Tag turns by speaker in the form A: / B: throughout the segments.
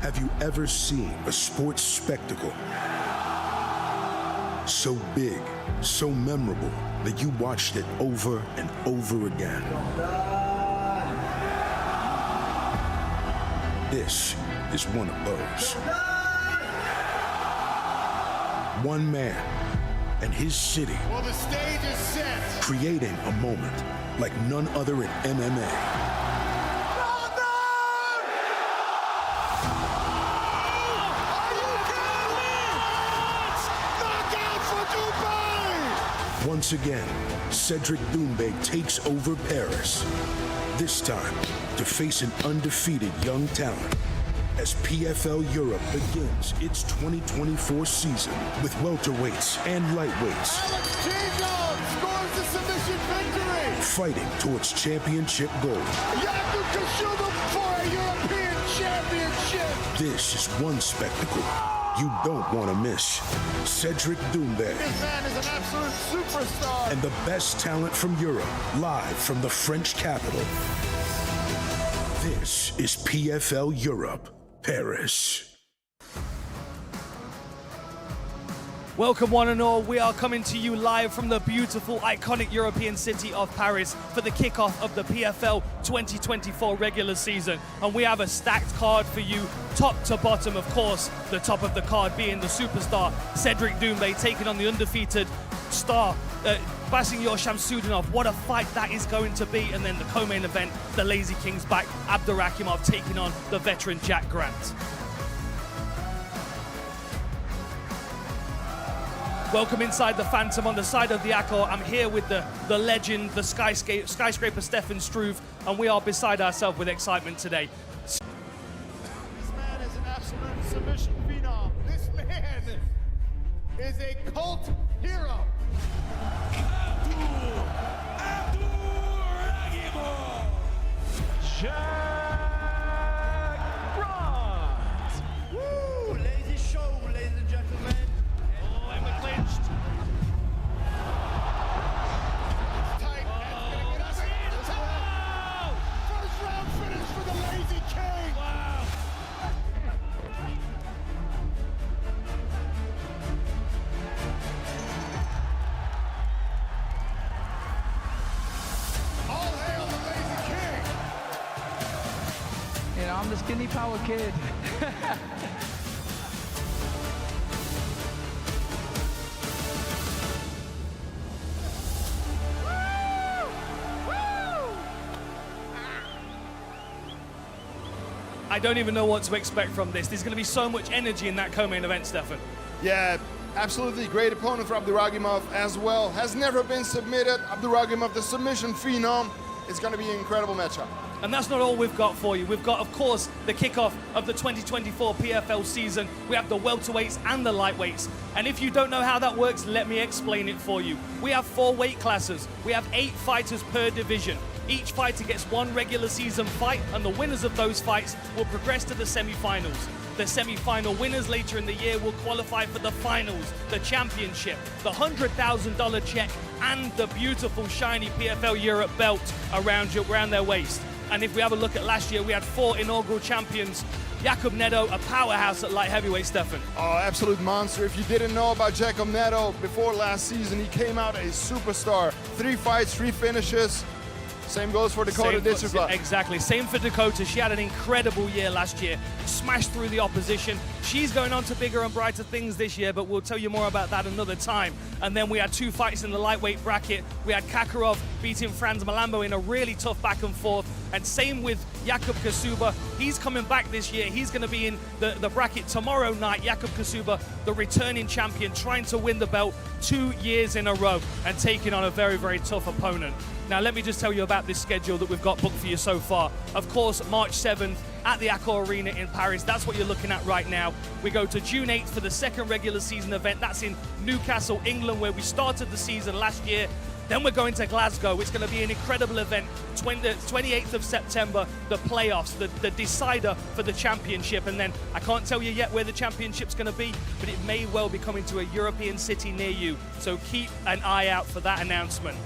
A: Have you ever seen a sports spectacle so big, so memorable that you watched it over and over again? This is one of those. One man and his city.
B: Well, the stage is set.
A: Creating a moment like none other in MMA. Once again, Cedric Doumbé takes over Paris. This time, to face an undefeated young talent as PFL Europe begins its 2024 season with welterweights and lightweights.
B: Alex Jacob scores the submission victory.
A: Fighting towards championship gold.
B: Jakub Kashuba for a European championship.
A: This is one spectacle you don't want to miss. Cedric Doumbé.
B: This man is an absolute superstar.
A: And the best talent from Europe, live from the French capital. This is PFL Europe, Paris.
C: Welcome one and all, we are coming to you live from the beautiful, iconic European city of Paris for the kickoff of the PFL 2024 regular season. And we have a stacked card for you, top to bottom, of course, the top of the card being the superstar Cedric Doumbé taking on the undefeated star Basinyor Shamsudinov. What a fight that is going to be. And then the co-main event, the Lazy King's back, Abdurakhimov taking on the veteran Jack Grant. Welcome inside the Phantom on the side of the Accor. I'm here with the legend, the skyscraper Stefan Struve, and we are beside ourselves with excitement today.
B: This man is an absolute submission phenom. This man is a cult hero.
D: Abdurakhimov. Jack Grant.
E: Woo! Lazy show, ladies and gentlemen.
D: Oh, and we're clinched.
B: Tight. That's gonna get us. First round finish for the Lazy King.
D: Wow.
B: All hail the Lazy King.
E: You know, I'm the skinny power kid.
C: I don't even know what to expect from this. There's going to be so much energy in that co-main event, Stefan.
B: Yeah, absolutely great opponent for Abdurakhimov as well. Has never been submitted. Abdurakhimov, the submission phenom. It's going to be an incredible matchup.
C: And that's not all we've got for you. We've got, of course, the kickoff of the 2024 PFL season. We have the welterweights and the lightweights. And if you don't know how that works, let me explain it for you. We have 4 weight classes. We have 8 fighters per division. Each fighter gets 1 regular season fight, and the winners of those fights will progress to the semi-finals. The semi-final winners later in the year will qualify for the finals, the championship, the $100,000 check, and the beautiful shiny PFL Europe belt around their waist. And if we have a look at last year, we had 4 inaugural champions. Jakub Nedo, a powerhouse at light heavyweight, Stefan.
B: Oh, absolute monster. If you didn't know about Jakub Nedo before last season, he came out a superstar. 3 fights, 3 finishes. Same goes for Dakota Ditcherblad.
C: Exactly. Same for Dakota. She had an incredible year last year. Smashed through the opposition. She's going on to bigger and brighter things this year, but we'll tell you more about that another time. And then we had 2 fights in the lightweight bracket. We had Kakarov beating Franz Malambo in a really tough back and forth. And same with Jakub Kashuba. He's coming back this year. He's going to be in the bracket tomorrow night. Jakub Kashuba, the returning champion, trying to win the belt 2 years in a row and taking on a very, very tough opponent. Now, let me just tell you about this schedule that we've got booked for you so far. Of course, March 7th at the Accor Arena in Paris. That's what you're looking at right now. We go to June 8th for the second regular season event. That's in Newcastle, England, where we started the season last year. Then we're going to Glasgow. It's going to be an incredible event. 28th of September, the playoffs, the decider for the championship. And then I can't tell you yet where the championship's going to be, but it may well be coming to a European city near you. So keep an eye out for that announcement.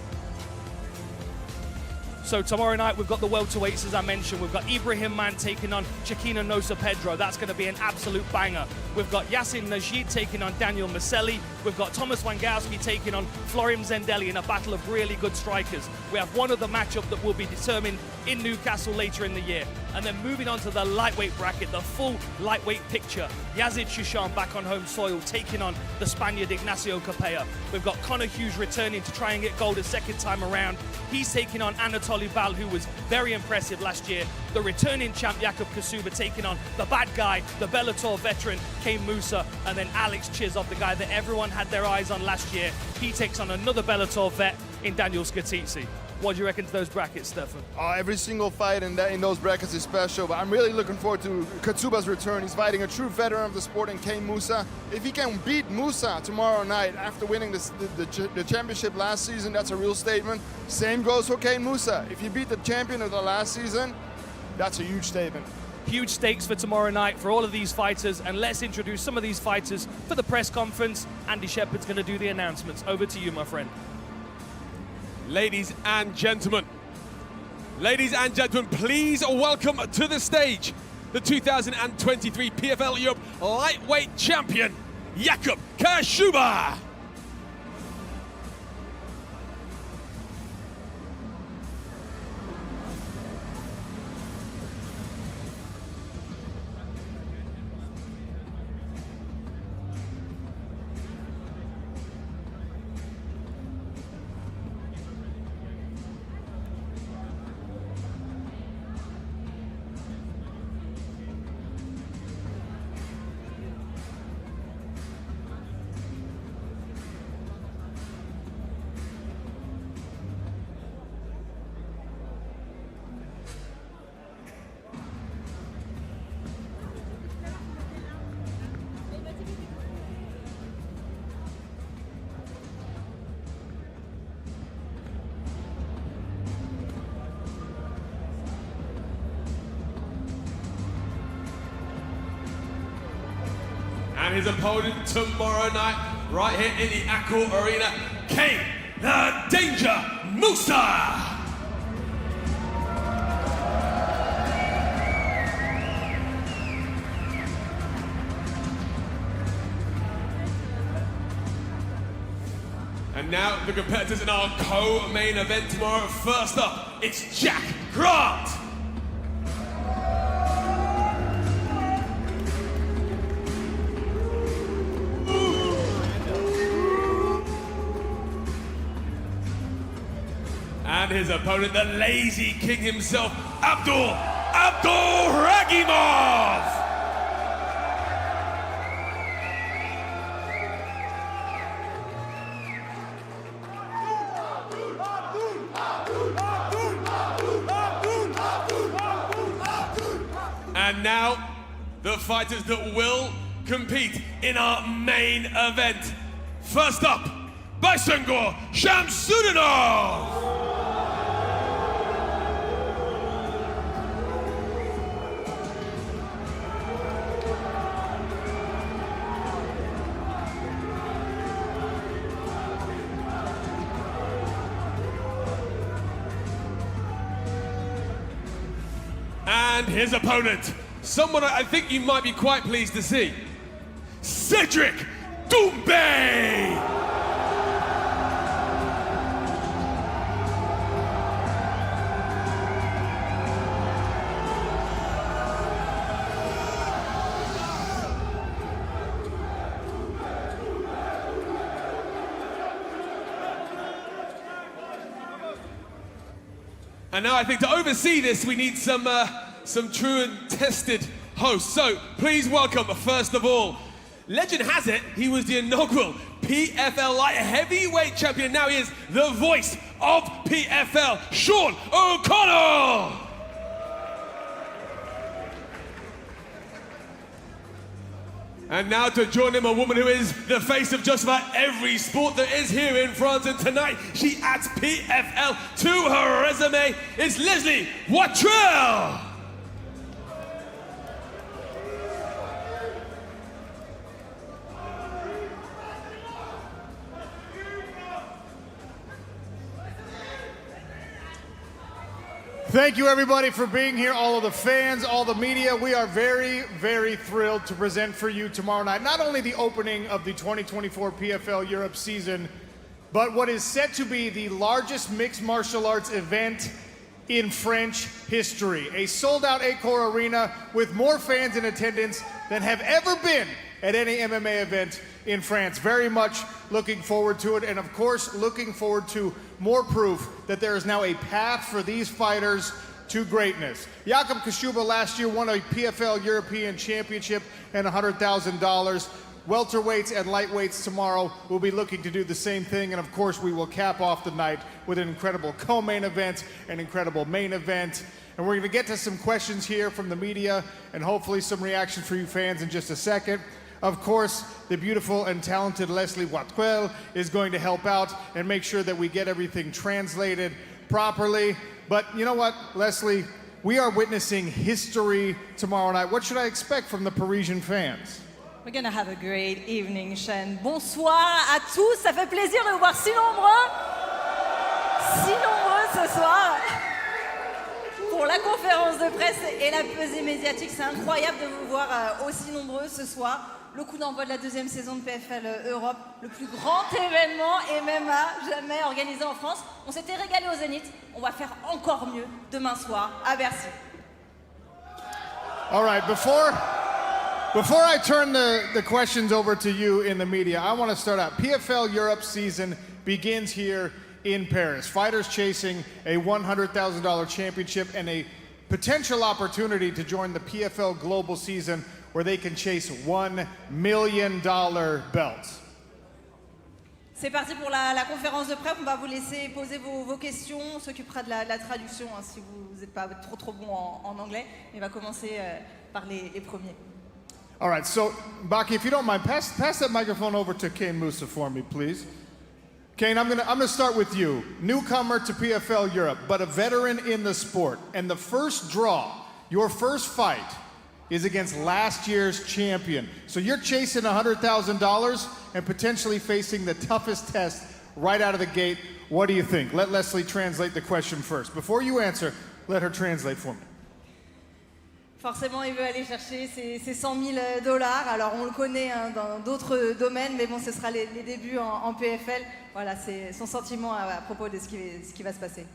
C: So tomorrow night we've got the welterweights, as I mentioned. We've got Ibrahim Man taking on Chiquina Nosa Pedro. That's going to be an absolute banger. We've got Yassin Najid taking on Daniel Maselli. We've got Thomas Wangowski taking on Florim Zendelli in a battle of really good strikers. We have one other matchup that will be determined in Newcastle later in the year. And then moving on to the lightweight bracket, the full lightweight picture. Yazid Shushan back on home soil taking on the Spaniard Ignacio Capella. We've got Connor Hughes returning to try and get gold a second time around. He's taking on Anatoly Bal, who was very impressive last year. The returning champ Jakub Kasuba taking on the bad guy, the Bellator veteran Kane Musa, and then Alex Chizov, the guy that everyone had their eyes on last year. He takes on another Bellator vet in Daniel Skatidze. What do you reckon to those brackets, Stefan?
B: Every single fight in those brackets is special, but I'm really looking forward to Katsuba's return. He's fighting a true veteran of the sport in Kane Musa. If he can beat Musa tomorrow night after winning the championship last season, that's a real statement. Same goes for Kane Musa. If you beat the champion of the last season, that's a huge statement.
C: Huge stakes for tomorrow night for all of these fighters, and let's introduce some of these fighters for the press conference. Andy Shepherd's going to do the announcements. Over to you, my friend.
F: Ladies and gentlemen, please welcome to the stage the 2023 PFL Europe lightweight champion, Jakub Kasuba. And his opponent tomorrow night, right here in the Accor Arena, Kane the Danger Musa. And now the competitors in our co-main event tomorrow. First up, it's Jack Grant. And his opponent, the lazy king himself, Abdul Ragimov. And now, the fighters that will compete in our main event. First up, Baysenghor Shamsudinov. And his opponent, someone I think you might be quite pleased to see, Cedric Doumbé. And now I think to oversee this, we need some true and tested hosts. So please welcome, first of all, legend has it, he was the inaugural PFL light heavyweight champion. Now he is the voice of PFL, Sean O'Connell. And now to join him, a woman who is the face of just about every sport that is here in France. And tonight, she adds PFL to her resume. It's Leslie Watrell.
G: Thank you, everybody, for being here, all of the fans, all the media. We are very, very thrilled to present for you tomorrow night not only the opening of the 2024 PFL Europe season, but what is set to be the largest mixed martial arts event in French history. A sold-out Accor Arena with more fans in attendance than have ever been at any MMA event in France. Very much looking forward to it, and of course, looking forward to more proof that there is now a path for these fighters to greatness. Jakub Kaszuba last year won a PFL European Championship and $100,000. Welterweights and lightweights tomorrow will be looking to do the same thing, and of course we will cap off the night with an incredible co-main event, an incredible main event, and we're going to get to some questions here from the media and hopefully some reaction for you fans in just a second. Of course, the beautiful and talented Leslie Wattrel is going to help out and make sure that we get everything translated properly. But you know what, Leslie, we are witnessing history tomorrow night. What should I expect from the Parisian fans?
H: We're gonna have a great evening, Shen. Bonsoir à tous, ça fait plaisir de vous voir si nombreux ce soir pour la conférence de presse et la pesée médiatique. C'est incroyable de vous voir aussi nombreux ce soir. Le coup d'envoi de la deuxième saison de PFL Europe, le plus grand événement MMA jamais organisé en France. On s'était régalé au Zénith, on va faire encore mieux demain soir à Bercy.
G: All right, before I turn the questions over to you in the media, I want to start out. PFL Europe season begins here in Paris. Fighters chasing a $100,000 championship and a potential opportunity to join the PFL Global season where they can chase $1 million belts.
H: C'est parti pour la conférence de presse. On va vous laisser poser vos questions. On s'occupera de la traduction hein, si vous n'êtes pas trop bon en anglais. On va commencer par les premiers.
G: All right, so Baki, if you don't mind, pass that microphone over to Kane Moussa for me, please. Kane, I'm gonna start with you. Newcomer to PFL Europe, but a veteran in the sport. And the first draw, your first fight, is against last year's champion. So you're chasing $100,000 and potentially facing the toughest test right out of the gate. What do you think? Let Leslie translate the question first. Before you answer, let her translate for me.
H: Forcément, il veut aller chercher ses $100 000. Alors, on le connaît hein, dans d'autres domaines, mais bon, ce sera les débuts en PFL. Voilà, c'est son sentiment à propos de ce qui va se passer.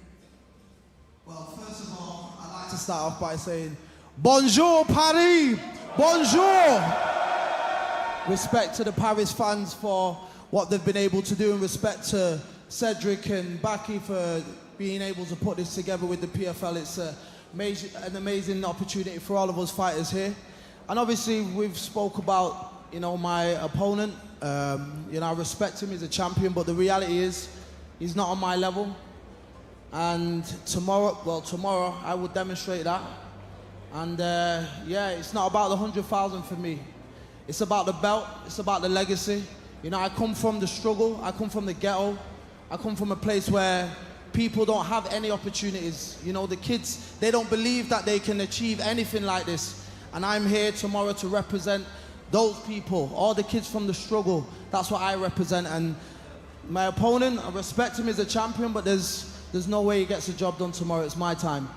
I: Well, first of all, I'd like to start off by saying, Bonjour, Paris! Bonjour! Respect to the Paris fans for what they've been able to do, and respect to Cedric and Baki for being able to put this together with the PFL. It's an amazing opportunity for all of us fighters here. And obviously we've spoke about, you know, my opponent. You know, I respect him, he's a champion, but the reality is he's not on my level. And tomorrow I will demonstrate that. And yeah, it's not about the 100,000 for me. It's about the belt, it's about the legacy. You know, I come from the struggle, I come from the ghetto, I come from a place where people don't have any opportunities. You know, the kids, they don't believe that they can achieve anything like this. And I'm here tomorrow to represent those people, all the kids from the struggle. That's what I represent. And my opponent, I respect him as a champion, but there's no way he gets the job done tomorrow. It's my time.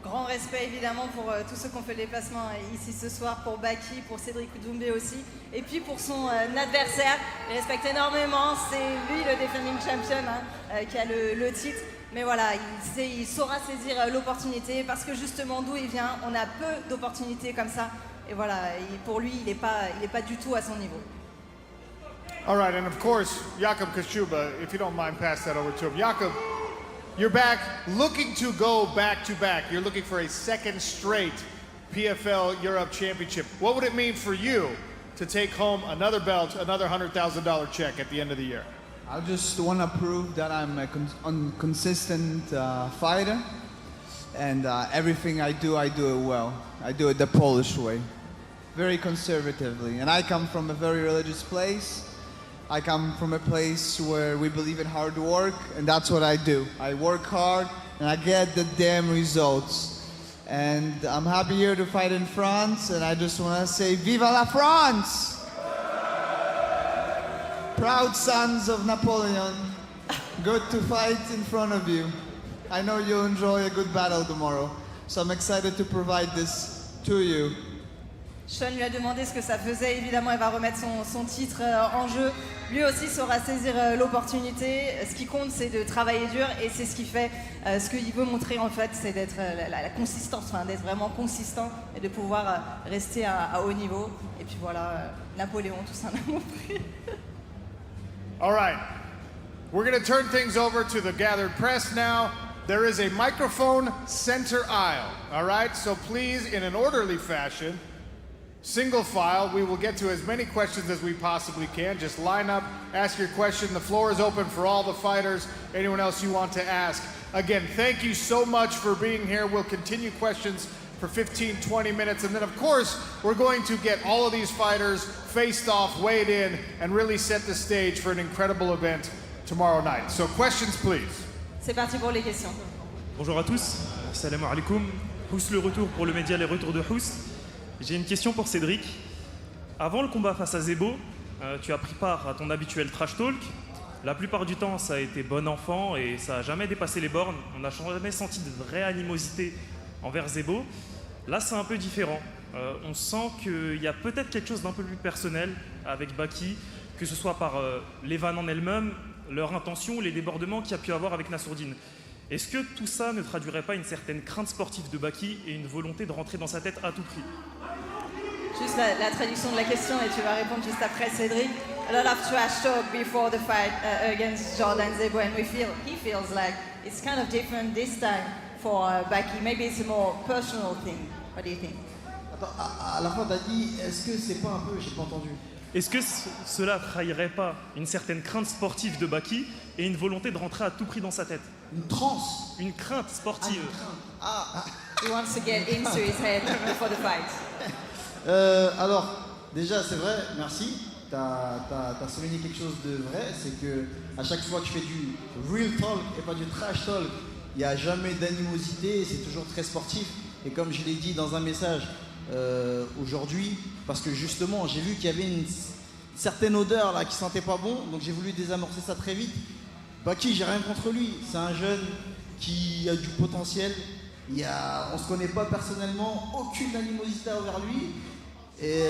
H: Grand respect évidemment pour tous ceux qui ont fait le déplacement ici ce soir, pour Baki, pour Cédric Doumbé aussi, et puis pour son adversaire. Il respecte énormément, c'est lui le defending champion hein, qui a le titre. Mais voilà, il saura saisir l'opportunité parce que justement d'où il vient, on a peu d'opportunités comme ça. Et voilà, pour lui, il est pas du tout à son niveau.
G: All right, and of course, Jakub Kaszuba, if you don't mind, pass that over to him. Jakub, you're back, looking to go back-to-back. You're looking for a second straight PFL Europe Championship. What would it mean for you to take home another belt, another $100,000 check at the end of the year?
J: I just want to prove that I'm a consistent fighter, and everything I do it well. I do it the Polish way, very conservatively. And I come from a very religious place. I come from a place where we believe in hard work, and that's what I do. I work hard, and I get the damn results. And I'm happy here to fight in France, and I just want to say, Viva la France! Proud sons of Napoleon, good to fight in front of you. I know you'll enjoy a good battle tomorrow, so I'm excited to provide this to you.
H: Sean lui a demandé ce que ça faisait. Évidemment, il va remettre son titre en jeu. Lui aussi saura saisir l'opportunité. Ce qui compte, c'est de travailler dur et c'est ce qu'il fait. Ce qu'il veut montrer, en fait, c'est d'être la consistance, enfin, d'être vraiment consistant et de pouvoir rester à haut niveau. Et puis voilà, Napoléon, tout ça, n'a montré.
G: All right. We're going to turn things over to the gathered press now. There is a microphone center aisle. All right? So please, in an orderly fashion, single file, we will get to as many questions as we possibly can. Just line up, ask your question. The floor is open for all the fighters. Anyone else you want to ask. Again, thank you so much for being here. We'll continue questions for 15, 20 minutes. And then, of course, we're going to get all of these fighters faced off, weighed in, and really set the stage for an incredible event tomorrow night. So questions, please.
H: C'est parti pour les questions.
K: Bonjour à tous. Salam alaikum. Hous le retour pour le média, les retours de Hous. J'ai une question pour Cédric. Avant le combat face à Zebo, tu as pris part à ton habituel trash talk. La plupart du temps, ça a été bon enfant et ça n'a jamais dépassé les bornes. On n'a jamais senti de vraie animosité envers Zebo. Là, c'est un peu différent. On sent qu'il y a peut-être quelque chose d'un peu plus personnel avec Baki, que ce soit par les vannes en elles-mêmes, leur intention, les débordements qu'il y a pu avoir avec Nassourdine. Est-ce que tout ça ne traduirait pas une certaine crainte sportive de Baki et une volonté de rentrer dans sa tête à tout prix?
H: Juste la traduction de la question et tu vas répondre juste après, Cédric. A lot of trash talk before the fight against Jordan Zebo, and he feels like it's kind of different this time for Baki. Maybe it's a more personal thing. What do you think?
I: Attends, à la fin, t'as dit, est-ce que c'est pas un peu, j'ai pas entendu.
K: Est-ce que cela trahirait pas une certaine crainte sportive de Baki et une volonté de rentrer à tout prix dans sa tête?
I: Une transe?
K: Une crainte sportive.
H: He wants to get into his head before the fight.
I: Alors, déjà, c'est vrai, merci. T'as souligné quelque chose de vrai, c'est que à chaque fois que je fais du real talk et pas du trash talk, il n'y a jamais d'animosité, c'est toujours très sportif. Et comme je l'ai dit dans un message aujourd'hui, parce que justement, j'ai vu qu'il y avait une certaine odeur là qui sentait pas bon, donc j'ai voulu désamorcer ça très vite. Baki, j'ai rien contre lui, c'est un jeune qui a du potentiel. On se connaît pas personnellement, aucune animosité envers lui. Et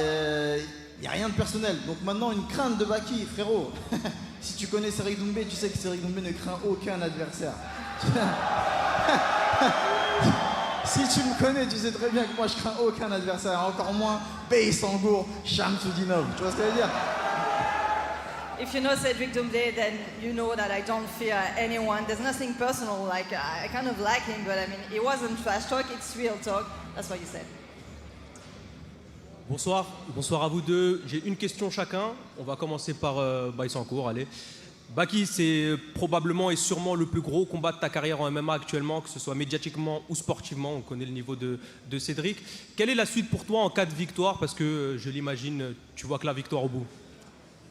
I: il n'y a rien de personnel. Donc maintenant, une crainte de Baki, frérot. Si tu connais Cédric Doumbé, tu sais que Cédric Doumbé ne craint aucun adversaire. Si tu me connais, tu sais très bien que moi, je crains aucun adversaire. Encore moins Bey Sangour, Shamsudinov. Tu vois ce que je veux dire?
H: If you know Cédric Doumbé, then you know that I don't fear anyone. There's nothing personal. Like I kind of like him, but I mean, it wasn't trash talk. It's real talk. That's what you said.
L: Bonsoir, bonsoir à vous deux. J'ai une question chacun. On va commencer par Baïsancourt, allez. Baki, c'est probablement et sûrement le plus gros combat de ta carrière en MMA actuellement, que ce soit médiatiquement ou sportivement. On connaît le niveau de Cédric. Quelle est la suite pour toi en cas de victoire? Parce que je l'imagine, tu vois que la victoire au bout.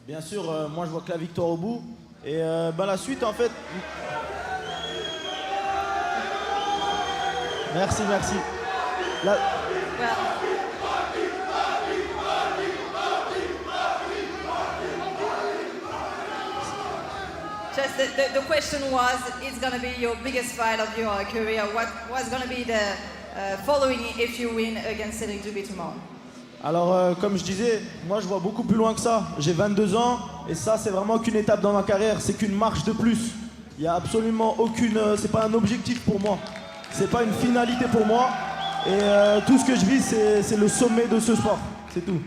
M: Bien sûr, moi je vois que la victoire au bout. Et la suite, en fait... Merci.
H: Just the question was, it's going to be your biggest fight of your career. What's going to be the following if you win against Cédric Doumbé tomorrow?
M: Alors, comme je disais, moi je vois beaucoup plus loin que ça. J'ai 22 ans et ça, c'est vraiment qu'une étape dans ma carrière. C'est qu'une marche de plus. Il n'y a absolument aucune... c'est pas un objectif pour moi. C'est pas une finalité pour moi. Et tout ce que je vis, c'est le sommet de ce sport. C'est tout.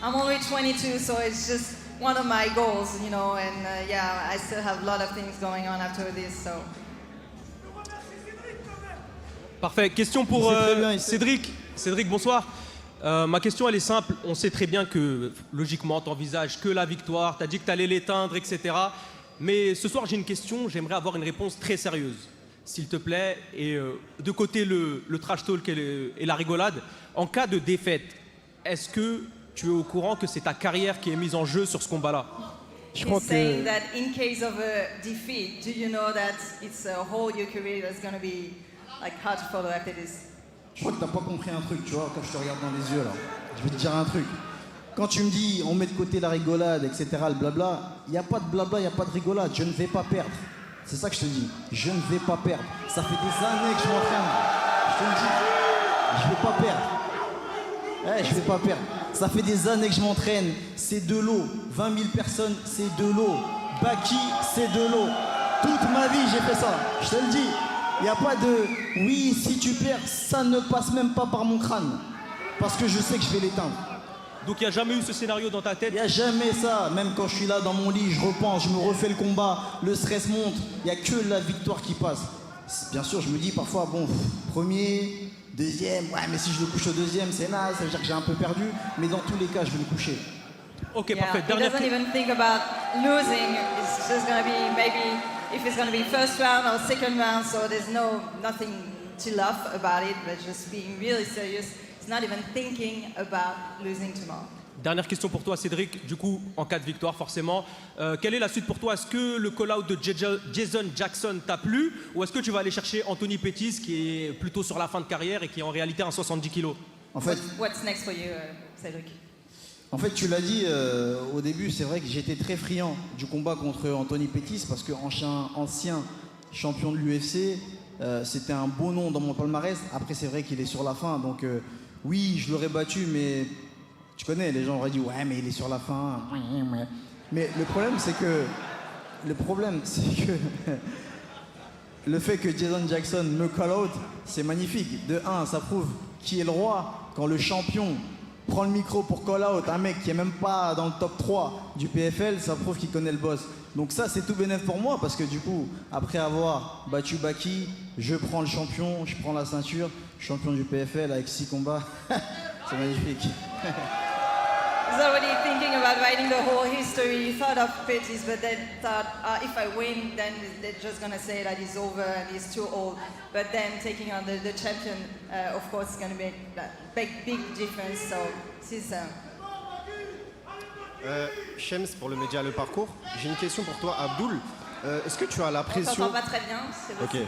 H: I'm only 22, so it's just one of my goals, you know, and I still have a lot of things going on after this, so...
L: Parfait. Question pour Cédric. Cédric, bonsoir. Ma question, elle est simple. On sait très bien que, logiquement, tu n'envisages que la victoire. Tu as dit que tu allais l'éteindre, etc. Mais ce soir, j'ai une question. J'aimerais avoir une réponse très sérieuse, s'il te plaît. Et de côté, le trash talk et la rigolade. En cas de défaite, est-ce que tu es au courant que c'est ta carrière qui est mise en jeu sur ce combat-là?
H: Je crois que... saying that in case of a defeat, do you know that it's a whole your career that's going to be like hard to follow after this?
I: Je crois que t'as pas compris un truc, tu vois, quand je te regarde dans les yeux là. Je vais te dire un truc. Quand tu me dis on met de côté la rigolade, etc., le blabla, il n'y a pas de blabla, il n'y a pas de rigolade. Je ne vais pas perdre. C'est ça que je te dis. Je ne vais pas perdre. Ça fait des années que je m'entraîne. Je te le dis. Je vais pas perdre. Je vais pas perdre. Ça fait des années que je m'entraîne. C'est de l'eau. 20 000 personnes, c'est de l'eau. Baki, c'est de l'eau. Toute ma vie, j'ai fait ça. Je te le dis. Il n'y a pas de oui, si tu perds, ça ne passe même pas par mon crâne. Parce que je sais que je vais l'éteindre.
L: Donc il n'y a jamais eu ce scénario dans ta tête?
I: Il n'y a jamais ça. Même quand je suis là dans mon lit, je repense, je me refais le combat, le stress monte. Il n'y a que la victoire qui passe. Bien sûr, je me dis parfois, bon, premier, deuxième, ouais, mais si je le couche au deuxième, c'est naze, ça veut dire que j'ai un peu perdu. Mais dans tous les cas, je vais le coucher.
L: Ok, parfait.
H: He doesn't even think about losing. It's just going to be maybe if it's going to be first round or second round, so there's nothing to laugh about it, but just being really serious. He's not even thinking about losing tomorrow.
L: Dernière question pour toi, Cédric. Du coup, en cas de victoire, forcément, quelle est la suite pour toi? Est-ce que le call-out de Jason Jackson t'a plu? Ou est-ce que tu vas aller chercher Anthony Pettis, qui est plutôt sur la fin de carrière et qui est en réalité un 70 kilos?
I: En fait,
H: What's next for you, Cédric?
I: En fait, tu l'as dit au début, c'est vrai que j'étais très friand du combat contre Anthony Pettis parce qu'ancien champion de l'UFC, c'était un beau nom dans mon palmarès. Après, c'est vrai qu'il est sur la fin, donc oui, je l'aurais battu, mais tu connais, les gens auraient dit ouais, mais il est sur la fin. Mais le problème, c'est que le fait que Jason Jackson me call out, c'est magnifique. De un, ça prouve qui est le roi quand le champion prend le micro pour call out un mec qui est même pas dans le top 3 du PFL, ça prouve qu'il connaît le boss. Donc ça, c'est tout bénéf pour moi parce que du coup, après avoir battu Baki, je prends le champion, je prends la ceinture, champion du PFL avec 6 combats. C'est magnifique.
H: He's already thinking about writing the whole history. He thought of Pettis, but then thought, if I win, then they're just going to say that he's over and he's too old. But then taking on the champion, of course, is going to make that big difference. So this is...
N: Shems, pour le média Le Parcours, j'ai une question pour toi, Abdoul. Est-ce que tu as la pression...
H: On t'entend pas très bien, c'est possible.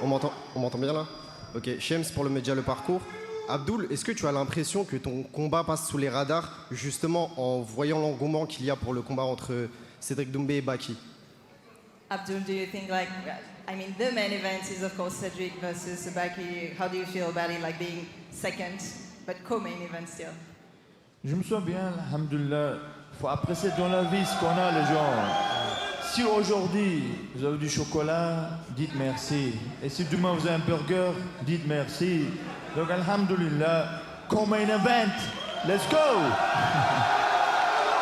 N: Ok, on m'entend bien là? Ok, Shems pour le média Le Parcours. Abdoul, est-ce que tu as l'impression que ton combat passe sous les radars, justement en voyant l'engouement qu'il y a pour le combat entre Cédric Doumbé et Baki?
H: Abdul, do you think the main event is of course Cedric versus Baki. How do you feel about it, like being second, but co-main event still?
M: Je me sens bien, alhamdoulilah. Il faut apprécier dans la vie ce qu'on a, les gens. Si aujourd'hui vous avez du chocolat, dites merci. Et si demain vous avez un burger, dites merci. Donc, alhamdoulilah, comme un event, let's go!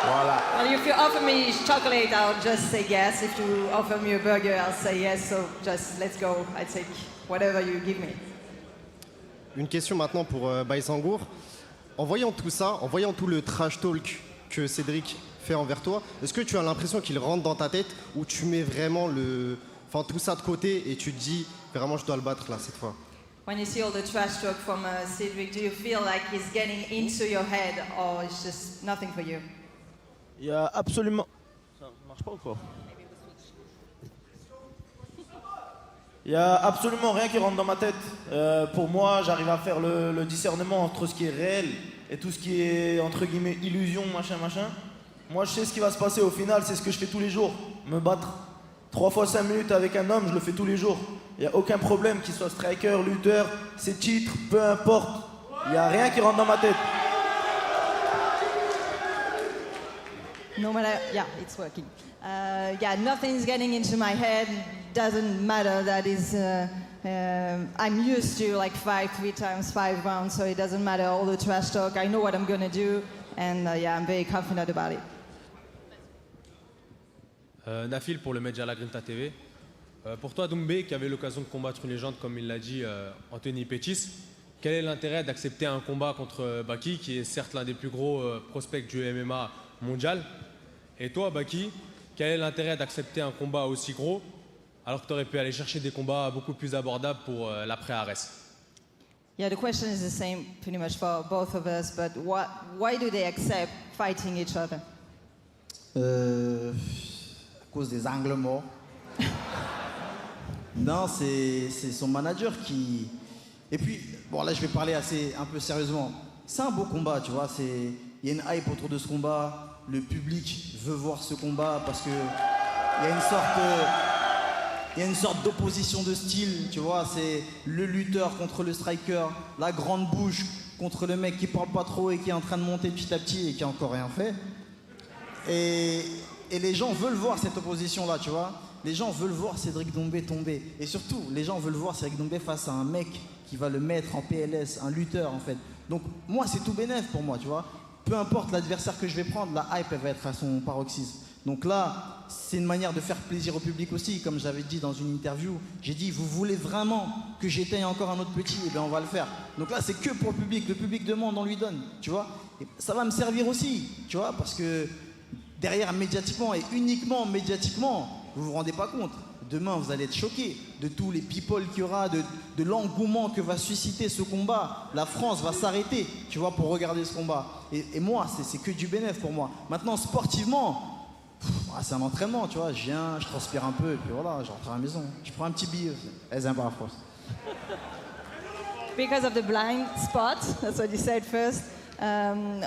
M: Voilà.
H: Well, if you offer me chocolate, I'll just say yes. If you offer me a burger, I'll say yes. So just let's go. I take whatever you give me.
N: Une question maintenant pour Baïsangour. En voyant tout ça, en voyant tout le trash talk que Cédric fait envers toi, est-ce que tu as l'impression qu'il rentre dans ta tête ou tu mets vraiment tout ça de côté et tu te dis vraiment je dois le battre là cette fois?
H: When you see all the trash talk from Cedric, do you feel like he's getting into your head or it's just nothing for you?
M: Il y a absolument... Ça marche pas ou quoi? Il y a absolument rien qui rentre dans ma tête. Pour moi, j'arrive à faire le discernement entre ce qui est réel et tout ce qui est entre guillemets illusion, machin. Moi, je sais ce qui va se passer au final, c'est ce que je fais tous les jours. Me battre 3 fois 5 minutes avec un homme, je le fais tous les jours. Il n'y a aucun problème, qu'il soit striker, lutteur, ses titres, peu importe. Il n'y a rien qui rentre dans ma tête.
H: No matter, yeah, it's working. Nothing's getting into my head. Doesn't matter that I'm used to like 3 times 5 rounds, so it doesn't matter all the trash talk. I know what I'm gonna do, and I'm very confident about it.
L: Nafil pour le média La Grinta TV. Pour toi, Doumbé, qui avait l'occasion de combattre une légende, comme il l'a dit, Anthony Pettis, quel est l'intérêt d'accepter un combat contre Baki, qui est certes l'un des plus gros prospects du MMA mondial? Et toi, Baki, quel est l'intérêt d'accepter un combat aussi gros, alors que tu aurais pu aller chercher des combats beaucoup plus abordables pour l'après-Ares?
H: Yeah, the question is the same pretty much for both of us, but why do they accept fighting each other?
I: À cause des angles morts. Non, c'est son manager qui... Et puis, bon là je vais parler un peu sérieusement. C'est un beau combat, tu vois. Il y a une hype autour de ce combat. Le public veut voir ce combat parce que il y a une sorte... il y a une sorte d'opposition de style, tu vois, c'est le lutteur contre le striker, la grande bouche contre le mec qui parle pas trop et qui est en train de monter petit à petit et qui a encore rien fait. Et les gens veulent voir cette opposition-là, tu vois. Les gens veulent voir Cédric Doumbé tomber. Et surtout, les gens veulent voir Cédric Doumbé face à un mec qui va le mettre en PLS, un lutteur en fait. Donc moi, c'est tout bénef pour moi, tu vois. Peu importe l'adversaire que je vais prendre, la hype, elle va être à son paroxysme. Donc là, c'est une manière de faire plaisir au public aussi. Comme j'avais dit dans une interview, j'ai dit, vous voulez vraiment que j'éteigne encore un autre petit? Eh bien, on va le faire. Donc là, c'est que pour le public demande, on lui donne, tu vois. Et ça va me servir aussi, tu vois, parce que derrière, médiatiquement et uniquement médiatiquement, vous vous rendez pas compte. Demain, vous allez être choqués de tous les people qu'il y aura, de l'engouement que va susciter ce combat. La France va s'arrêter, tu vois, pour regarder ce combat. Et moi, c'est que du bénéf pour moi. Maintenant, sportivement, c'est un entraînement, tu vois. Je viens, je transpire un peu, et puis voilà, je rentre à la maison. Je prends un petit billet. Elles aiment pas la France.
H: Because of the blind spot, that's what you said first.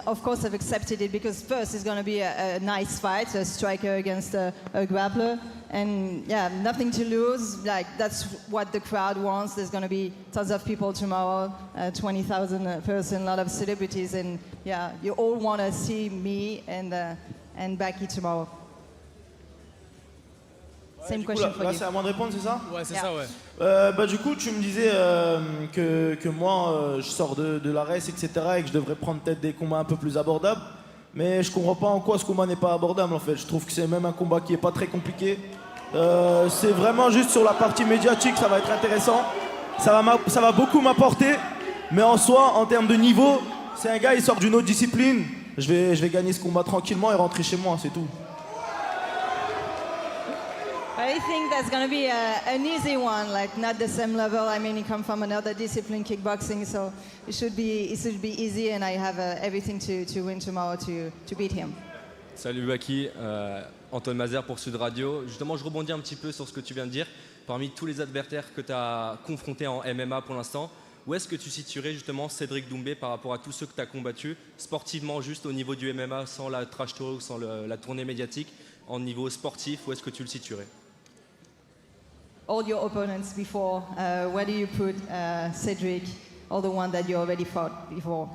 H: Of course, I've accepted it because first it's going to be a nice fight, a striker against a grappler. And yeah, nothing to lose. Like, that's what the crowd wants. There's going to be tons of people tomorrow, 20,000 person, a lot of celebrities. And yeah, you all want to see me and Becky tomorrow. Same question for
M: là,
H: you.
M: c'est à moi de répondre, c'est ça?
C: Ouais, c'est ça, ouais.
M: Du coup, tu me disais que moi, je sors de la race, etc. et que je devrais prendre peut-être des combats un peu plus abordables. Mais je comprends pas en quoi ce combat n'est pas abordable, en fait. Je trouve que c'est même un combat qui est pas très compliqué. C'est vraiment juste sur la partie médiatique, ça va être intéressant. Ça va beaucoup m'apporter. Mais en soi, en termes de niveau, c'est un gars, il sort d'une autre discipline. Je vais gagner ce combat tranquillement et rentrer chez moi, c'est tout.
H: I think that's going to be an easy one, like not the same level. I mean, he comes from another discipline, kickboxing, so it should be easy, and I have everything to win tomorrow to beat him.
O: Salut Baki, Antoine Mazer pour Sud Radio. Justement, je rebondis un petit peu sur ce que tu viens de dire. Parmi tous les adversaires que tu as confrontés en MMA pour l'instant, où est-ce que tu situerais justement Cédric Doumbé par rapport à tous ceux que tu as combattus, sportivement juste au niveau du MMA, sans la trash talk, sans la tournée médiatique, en niveau sportif, où est-ce que tu le situerais?
H: All your opponents before, where do you put Cedric, all the ones that you already fought before?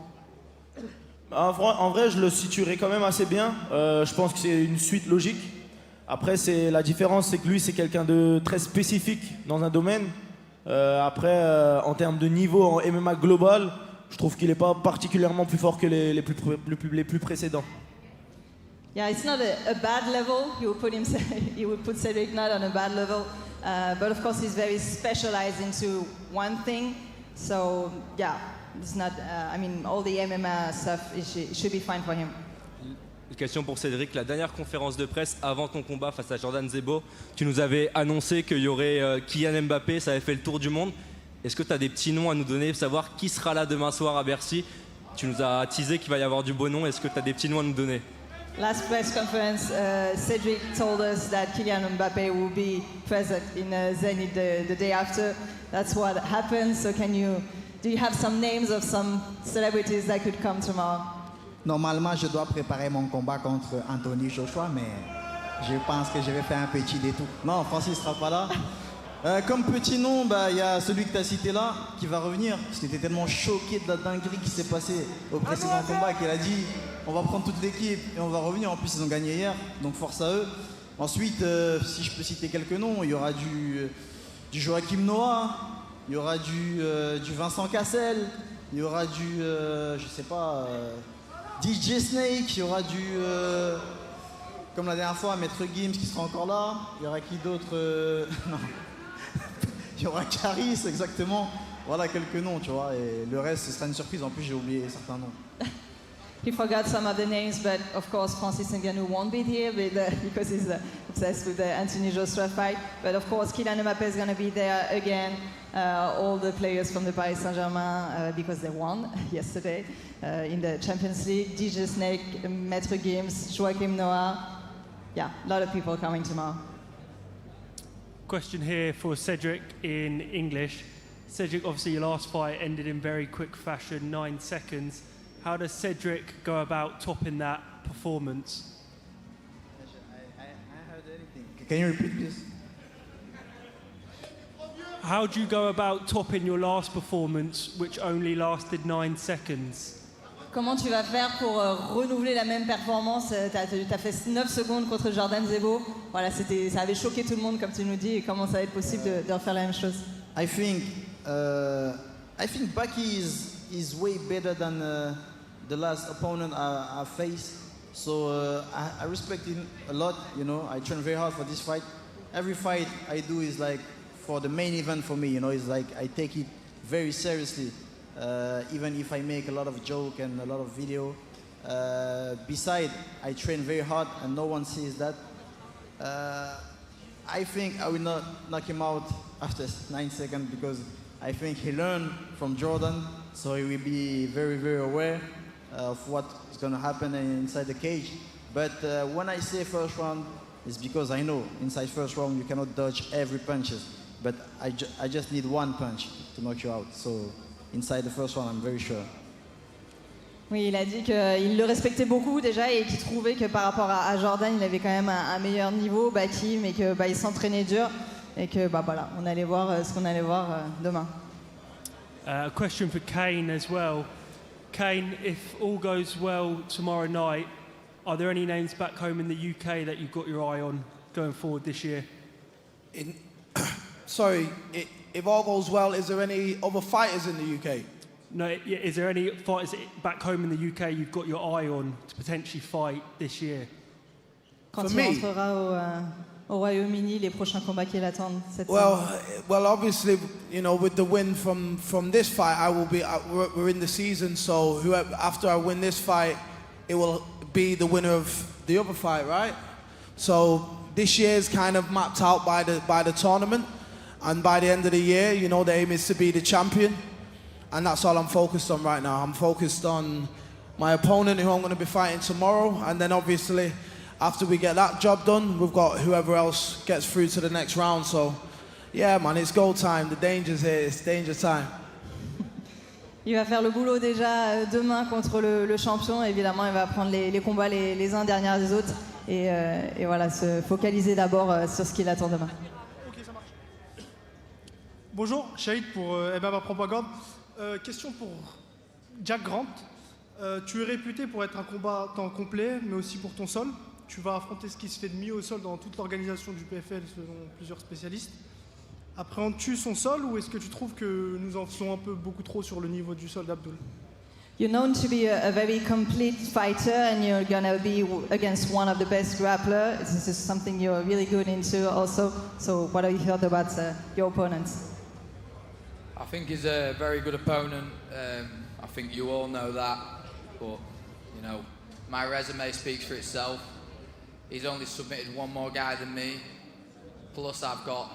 M: En vrai, je le situerai quand même assez bien. Je pense que c'est une suite logique. Après, la différence, c'est que lui, c'est quelqu'un de très spécifique dans un domaine. En termes de niveau en MMA global, je trouve qu'il n'est pas particulièrement plus fort que les plus précédents.
H: Yeah, it's not a bad level. You would put Cedric not on a bad level. But of course, he's very specialized into one thing. So yeah, it's not. I mean, all the MMA stuff it should be fine for him.
O: Une question pour Cédric. La dernière conférence de presse avant ton combat face à Jordan Zebo, tu nous avais annoncé qu'il y aurait Kylian Mbappé, ça avait fait le tour du monde. Est-ce que tu as des petits noms à nous donner, savoir qui sera là demain soir à Bercy? Tu nous as teasé qu'il va y avoir du beau nom. Est-ce que tu as des petits noms à nous donner?
H: Last press conference, Cedric told us that Kylian Mbappé will be present in Zenit the day after. That's what happened. So do you have some names of some celebrities that could come tomorrow?
I: Normalement, je dois préparer mon combat contre Anthony Joshua, mais je pense que je vais faire un petit détour. Non, Francis ne sera pas là. Comme petit nom, il y a celui que tu as cité là, qui va revenir. Parce qu'il était tellement choqué de la dinguerie qui s'est passée au précédent combat qu'il a dit on va prendre toute l'équipe et on va revenir. En plus, ils ont gagné hier, donc force à eux. Ensuite, si je peux citer quelques noms, il y aura du Joachim Noah, il y aura du Vincent Cassel, il y aura je sais pas, DJ Snake, il y aura comme la dernière fois, Maître Gims qui sera encore là. Il y aura qui d'autre non. Il y aura Caris, exactement. Voilà quelques noms, tu vois. Et le reste, ce sera une surprise. En plus, j'ai oublié certains noms.
H: He forgot some of the names, but of course Francis Ngannou won't be here because he's obsessed with the Anthony Joshua fight. But of course Kylian Mbappé is going to be there again. All the players from the Paris Saint-Germain because they won yesterday in the Champions League. DJ Snake, Maître Gims, Joachim Noah. Yeah, a lot of people coming tomorrow.
K: Question here for Cedric in English. Cedric, obviously your last fight ended in very quick fashion, 9 seconds. How does Cedric go about topping that performance?
I: I heard anything. Can you repeat, please?
P: how do you go about topping your last performance, which only lasted 9 seconds?
H: Comment tu vas faire pour renouveler la même performance? T'as fait 9 secondes contre Jordan Zebo. Voilà, ça avait choqué tout le monde, comme tu nous dis. Et comment ça va être possible de refaire la même chose?
I: I think Baki is way better than the last opponent I faced. So I respect him a lot. You know, I train very hard for this fight. Every fight I do is like for the main event for me. You know, it's like I take it very seriously. Even if I make a lot of joke and a lot of video. Besides, I train very hard and no one sees that. I think I will not knock him out after 9 seconds because I think he learned from Jordan, so he will be very, very aware of what is going to happen inside the cage. But when I say first round, it's because I know inside first round you cannot dodge every punches. But I just need one punch to knock you out. So inside the first round, I'm very sure.
H: Oui, il a dit qu'il le respectait beaucoup déjà et qu'il trouvait que par rapport à Jordan, il avait quand même un meilleur niveau, Baki, mais que il s'entraînait dur et que voilà, on allait voir ce qu'on allait voir demain.
P: A question for Kane as well. Kane, if all goes well tomorrow night, are there any names back home in the UK that you've got your eye on going forward this year?
I: Sorry, if all goes well, is there any other fighters in the UK?
P: No, is there any fighters back home in the UK you've got your eye on to potentially fight this year?
H: Quand il rentrera au Royaume-Uni, les prochains combats qui l'attendent cette
I: saison. Well, obviously, you know, with the win from this fight, I will be. We're in the season, so whoever after I win this fight, it will be the winner of the other fight, right? So this year is kind of mapped out by the tournament, and by the end of the year, you know, the aim is to be the champion. And that's all I'm focused on right now. I'm focused on my opponent, who I'm going to be fighting tomorrow. And then obviously, after we get that job done, we've got whoever else gets through to the next round. So, yeah, man, it's go time. The danger's here. It's danger time.
H: Il va faire le boulot déjà demain contre le champion. Évidemment, il va prendre les combats les uns derrière les autres. Et voilà, se focaliser d'abord sur ce qui l'attend demain.
Q: Ok, ça marche. Bonjour, Shahid pour MMA Propagande. Question pour Jack Grant. Tu es réputé pour être un combattant complet, mais aussi pour ton sol. Tu vas affronter ce qui se fait de mieux au sol dans toute l'organisation du PFL, selon plusieurs spécialistes. Appréhendes-tu son sol ou est-ce que tu trouves que nous en faisons un peu beaucoup trop sur le niveau du sol d'Abdul?
H: You're known to be a very complete fighter and you're going to be against one of the best grapplers. This is something you're really good into also. So what have you thought about your opponents?
R: I think he's a very good opponent. I think you all know that. But, you know, my resume speaks for itself. He's only submitted one more guy than me. Plus I've got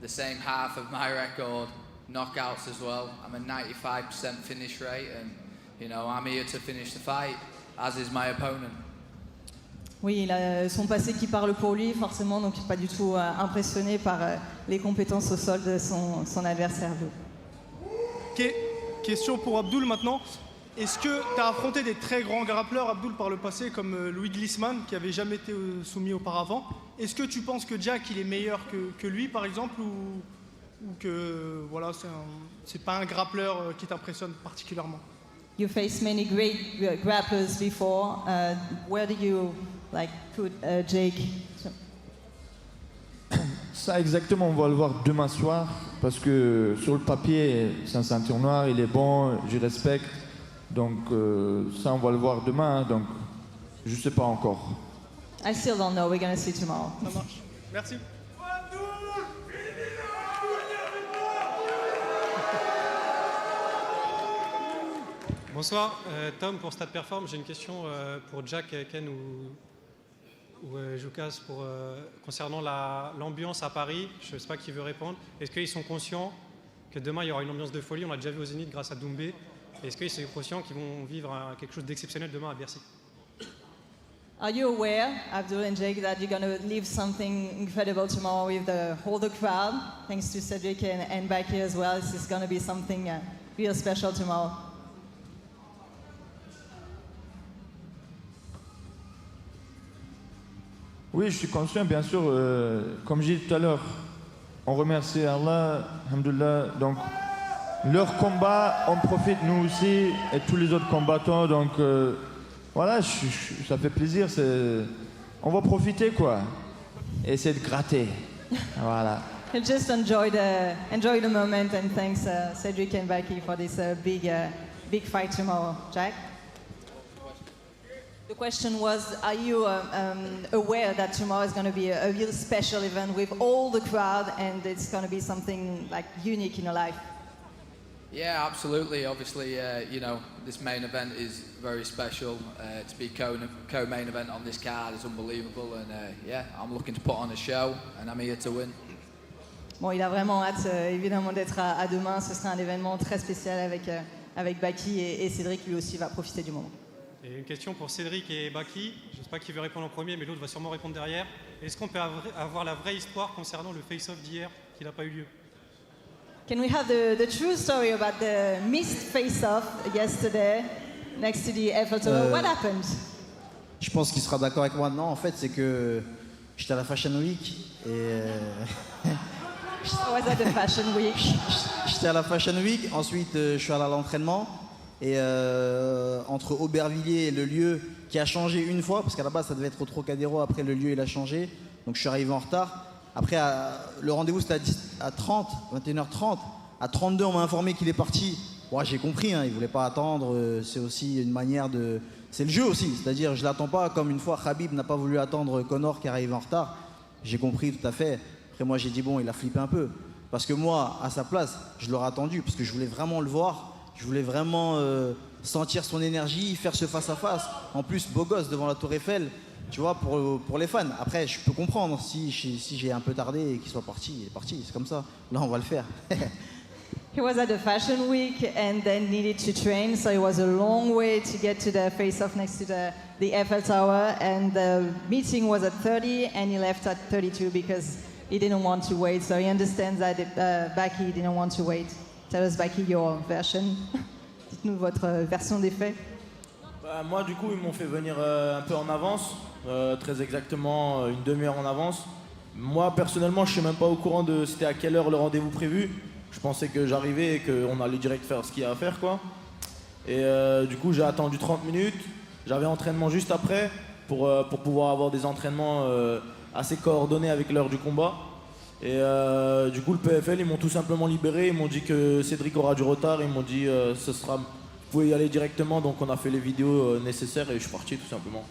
R: the same half of my record, knockouts as well. I'm a 95% finish rate and, you know, I'm here to finish the fight, as is my opponent.
H: Oui, il a son passé qui parle pour lui, forcément, donc pas du tout impressionné par les compétences au sol de son adversaire.
Q: Question pour Abdul maintenant. Est-ce que tu as affronté des très grands grappleurs, Abdul, par le passé, comme Louis Glissman, qui n'avait jamais été soumis auparavant? Est-ce que tu penses que Jack il est meilleur que lui, par exemple, ou que voilà, c'est pas un grappleur qui t'impressionne particulièrement?
H: You faced many great grapplers before. Where do you put Jake?
M: Ça exactement, on va le voir demain soir parce que sur le papier, c'est un ceinture noire, il est bon, je respecte. Donc ça, on va le voir demain, hein, donc je sais pas encore.
H: I still don't know. We're going to see tomorrow.
Q: Ça marche. Merci.
S: Bonsoir, Tom pour Stade Perform. J'ai une question pour Jack, Ken ou Joukas concernant l'ambiance à Paris. Je ne sais pas qui veut répondre. Est-ce qu'ils sont conscients que demain il y aura une ambiance de folie? On l'a déjà vu au Zénith grâce à Doumbé. Est-ce qu'ils sont conscients qu'ils vont vivre quelque chose d'exceptionnel demain à Bercy?
H: Are you aware, Abdul and Jake, that you're going to leave something incredible tomorrow with the whole crowd, thanks to Cedric and Baki as well? This is going to be something real special tomorrow.
M: Oui, je suis conscient, bien sûr. Comme j'ai dit tout à l'heure, on remercie Allah, alhamdoulilah. Donc, leur combat, on profite nous aussi et tous les autres combattants. Donc, voilà, ça fait plaisir. On va profiter, quoi. Et essayer de gratter. Voilà.
H: Just enjoy the moment and thanks Cedric and Becky for this big fight tomorrow. Jack? The question was, are you aware that tomorrow is going to be a real special event with all the crowd and it's going to be something like unique in your life?
R: Yeah, absolutely. Obviously, you know, this main event is very special. To be co-main event on this card is unbelievable, and yeah, I'm looking to put on a show, and I'm here to win.
H: Bon, il a vraiment hâte, évidemment, d'être à demain. Ce sera un événement très spécial avec Baki et Cédric, lui aussi, va profiter du moment.
S: Et une question pour Cédric et Baki. Je ne sais pas qui veut répondre en premier, mais l'autre va sûrement répondre derrière. Est-ce qu'on peut avoir la vraie histoire concernant le face-off d'hier qui n'a pas eu lieu?
H: Can we have the true story about the missed face-off yesterday next to the Eiffel Tower? What happened?
E: Je pense qu'il sera d'accord avec moi. Non, en fait, c'est que j'étais à la Fashion Week et...
H: How was at the Fashion Week?
E: J'étais à la Fashion Week, ensuite je suis allé à l'entraînement et entre Aubervilliers et le lieu qui a changé une fois, parce qu'à la base ça devait être au Trocadéro, après le lieu il a changé, donc je suis arrivé en retard. Après le rendez-vous c'était à 21h30, à 32 on m'a informé qu'il est parti. Bon, j'ai compris, hein, il voulait pas attendre, c'est aussi une manière de... C'est le jeu aussi, c'est-à-dire je l'attends pas comme une fois Khabib n'a pas voulu attendre Conor qui arrive en retard. J'ai compris tout à fait. Après moi j'ai dit bon, il a flippé un peu. Parce que moi, à sa place, je l'aurais attendu parce que je voulais vraiment le voir. Je voulais vraiment sentir son énergie, faire ce face-à-face. En plus, beau gosse devant la Tour Eiffel, tu vois, pour les fans. Après, je peux comprendre si j'ai un peu tardé et qu'il soit parti. Il est parti, c'est comme ça. Là, on va le faire.
H: He was at the Fashion Week and then needed to train, so it was a long way to get to the face-off next to the Eiffel Tower. And the meeting was at 30 and he left at 32 because he didn't want to wait. So he understands that Baki didn't want to wait. Tell us, Baki, your version. Dites-nous votre version des faits.
M: Bah, moi, du coup, ils m'ont fait venir un peu en avance, très exactement une demi-heure en avance. Moi, personnellement, je ne suis même pas au courant de c'était à quelle heure le rendez-vous prévu. Je pensais que j'arrivais et qu'on allait direct faire ce qu'il y a à faire, quoi. Et du coup, j'ai attendu 30 minutes. J'avais entraînement juste après pour pouvoir avoir des entraînements assez coordonnés avec l'heure du combat. Et du coup, le PFL, ils m'ont tout simplement libéré. Ils m'ont dit que Cédric aura du retard. Ils m'ont dit vous pouvez y aller directement. Donc, on a fait les vidéos nécessaires et je suis parti tout simplement.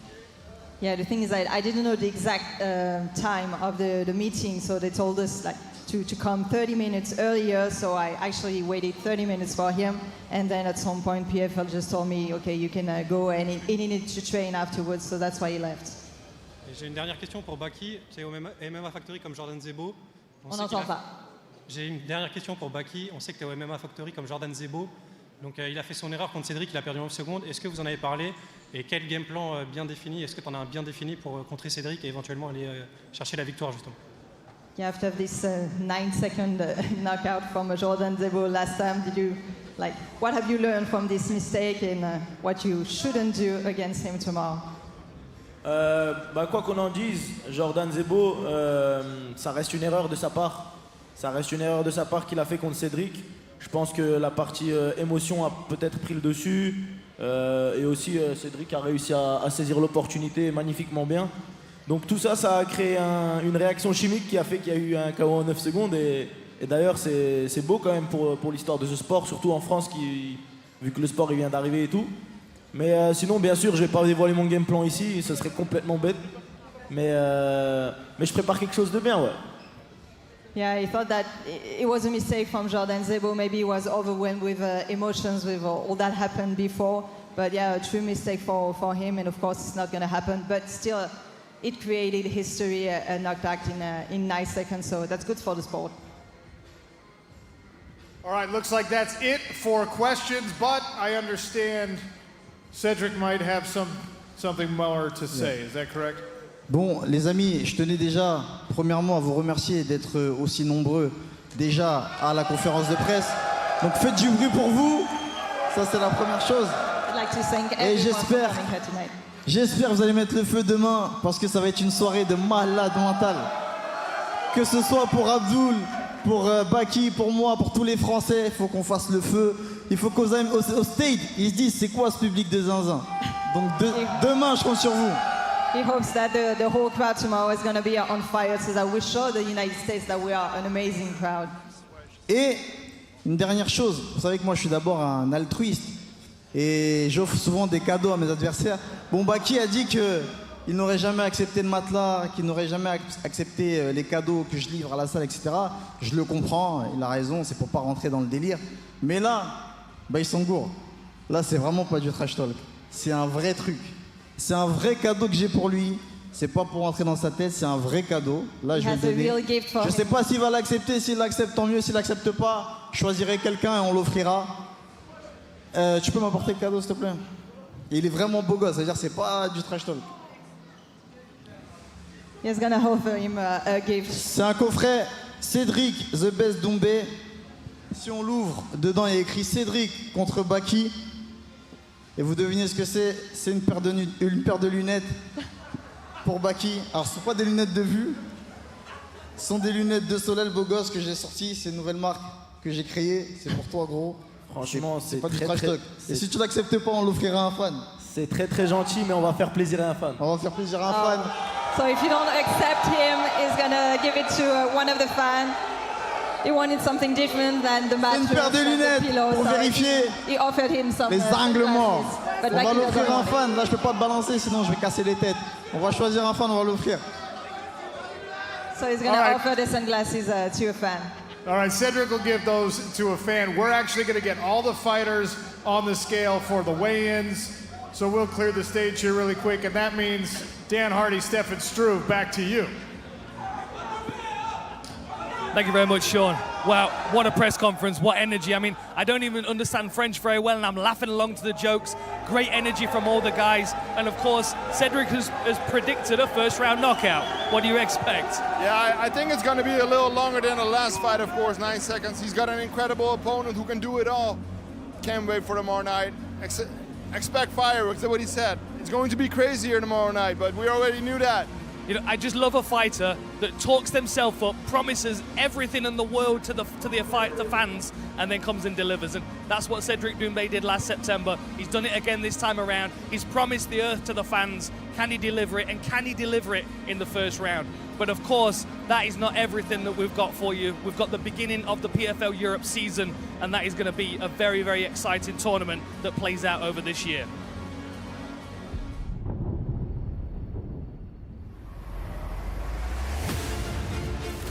H: Yeah, the thing is I didn't know the exact time of the meeting, so they told us like to come 30 minutes earlier, so I actually waited 30 minutes for him, and then at some point PFL just told me, okay, you can go, and he needed to train afterwards, so that's why he left.
S: J'ai une dernière question pour Baki. Tu es au MMA Factory comme Jordan Zebo.
H: On n'entend pas.
S: J'ai une dernière question pour Baki. On sait que tu es au MMA Factory comme Jordan Zebo. Donc il a fait son erreur contre Cédric, il a perdu en 9 secondes. Est-ce que vous en avez parlé? Et quel game plan bien défini? Est-ce que tu en as un bien défini pour contrer Cédric et éventuellement aller chercher la victoire justement?
H: Yeah, after this 9-second knockout from Jordan Zebo last time, what have you learned from this mistake and what you shouldn't do against him tomorrow?
M: Quoi qu'on en dise, Jordan Zebo, ça reste une erreur de sa part. Ça reste une erreur de sa part qu'il a fait contre Cédric. Je pense que la partie émotion a peut-être pris le dessus. Et aussi, Cédric a réussi à saisir l'opportunité magnifiquement bien. Donc tout ça, ça a créé une réaction chimique qui a fait qu'il y a eu un KO en 9 secondes. Et d'ailleurs, c'est beau quand même pour l'histoire de ce sport, surtout en France, vu que le sport il vient d'arriver et tout. Mais sinon, bien sûr, je ne vais pas dévoiler mon game plan ici, ce serait complètement bête. Mais je prépare quelque chose de bien, ouais.
H: Yeah, he thought that it was a mistake from Jordan Zebo. Maybe he was overwhelmed with emotions with all that happened before. But yeah, a true mistake for him, and of course it's not going to happen. But still, it created history, a knockout in 9 seconds, so that's good for the sport.
G: All right, looks like that's it for questions, but I understand Cedric might have something more to say. Is that correct?
E: Bon, les amis, je tenais déjà, premièrement, à vous remercier d'être aussi nombreux déjà à la conférence de presse. Donc faites du bruit pour vous, ça c'est la première chose. Et j'espère que vous allez mettre le feu demain, parce que ça va être une soirée de malade mental. Que ce soit pour Abdul, pour Baki, pour moi, pour tous les Français, il faut qu'on fasse le feu. Il faut qu'aux au State, ils se disent c'est quoi ce public de zinzin. Donc demain, je compte sur vous.
H: He hopes that the whole crowd tomorrow is going to be on fire so that we show the United States that we are an amazing crowd.
E: Et une dernière chose, vous savez que moi je suis d'abord un altruiste et j'offre souvent des cadeaux à mes adversaires. Bon, Baki a dit qu'il n'aurait jamais accepté le matelas, qu'il n'aurait jamais accepté les cadeaux que je livre à la salle, etc. Je le comprends, il a raison, c'est pour pas rentrer dans le délire. Mais là, Baïsangour, là c'est vraiment pas du trash talk, c'est un vrai truc. C'est un vrai cadeau que j'ai pour lui. C'est pas pour rentrer dans sa tête, c'est un vrai cadeau. Là, je vais le donner. Je sais pas s'il va l'accepter. S'il l'accepte, tant mieux. S'il l'accepte pas, je choisirai quelqu'un et on l'offrira. Tu peux m'apporter le cadeau, s'il te plaît? Et il est vraiment beau gosse. C'est-à-dire, c'est pas du trash talk.
H: He's gonna offer him a gift.
E: C'est un coffret Cédric The Best Doumbé. Si on l'ouvre, dedans il y a écrit Cédric contre Baki. Et vous devinez ce que c'est? C'est une paire de lunettes pour Baki. Alors ce ne sont pas des lunettes de vue, ce sont des lunettes de soleil beau gosse que j'ai sorties. C'est une nouvelle marque que j'ai créée. C'est pour toi, gros.
M: Franchement, c'est
E: pas du
M: très,
E: trash talk. Et si tu l'acceptes pas, on l'offrira à un fan.
M: C'est très très gentil, mais on va faire plaisir à un fan.
E: On va faire plaisir à un fan.
H: So if you don't accept him, he's gonna give it to one of the fans. He wanted something different than the mattress.
E: Une paire de lunettes pour vérifier
H: he offered him some
E: les angles morts.
H: But
E: On va l'offrir à un fan. Là, je peux pas te balancer, sinon je vais casser les têtes. On va choisir un fan, on va l'offrir.
H: So he's gonna offer the sunglasses to a fan.
G: All right, Cedric will give those to a fan. We're actually going to get all the fighters on the scale for the weigh-ins. So we'll clear the stage here really quick, and that means Dan Hardy, Stefan Struve, back to you.
C: Thank you very much, Sean. Wow, what a press conference, what energy. I mean, I don't even understand French very well, and I'm laughing along to the jokes. Great energy from all the guys. And of course, Cedric has predicted a first-round knockout. What do you expect?
B: Yeah, I think it's going to be a little longer than the last fight, of course, 9 seconds. He's got an incredible opponent who can do it all. Can't wait for tomorrow night. Expect fireworks, that's what he said. It's going to be crazier tomorrow night, but we already knew that.
C: You know, I just love a fighter that talks themselves up, promises everything in the world to the fans, and then comes and delivers. And that's what Cedric Doumbé did last September. He's done it again this time around. He's promised the earth to the fans. Can he deliver it? And can he deliver it in the first round? But of course, that is not everything that we've got for you. We've got the beginning of the PFL Europe season, and that is going to be a very, very exciting tournament that plays out over this year.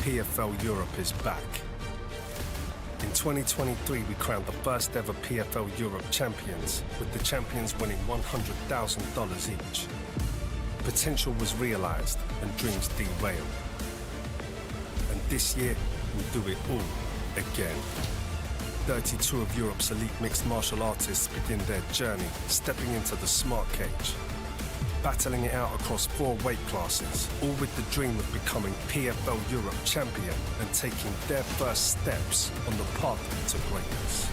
T: PFL Europe is back. In 2023, we crowned the first ever PFL Europe champions, with the champions winning $100,000 each. Potential was realized and dreams derailed. And this year, we'll do it all again. 32 of Europe's elite mixed martial artists begin their journey, stepping into the smart cage. Battling it out across 4 weight classes, all with the dream of becoming PFL Europe champion and taking their first steps on the path to greatness.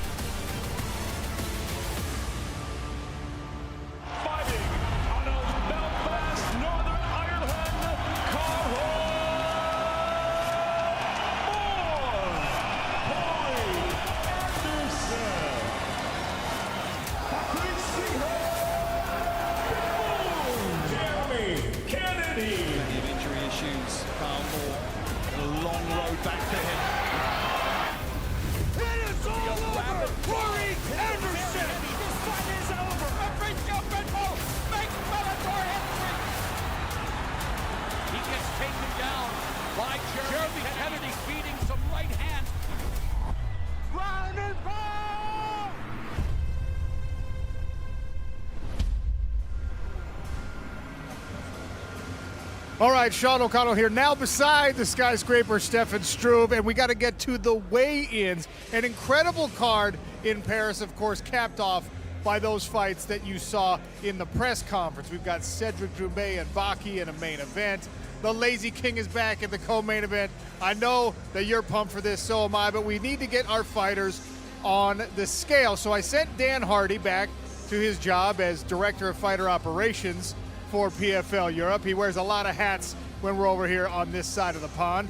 G: All right, Sean O'Connell here, now beside the skyscraper Stefan Struve, and we got to get to the weigh-ins. An incredible card in Paris, of course, capped off by those fights that you saw in the press conference. We've got Cedric Doumbé and Baki in a main event. The Lazy King is back in the co-main event. I know that you're pumped for this, so am I, but we need to get our fighters on the scale. So I sent Dan Hardy back to his job as Director of Fighter Operations for PFL Europe. He wears a lot of hats when we're over here on this side of the pond.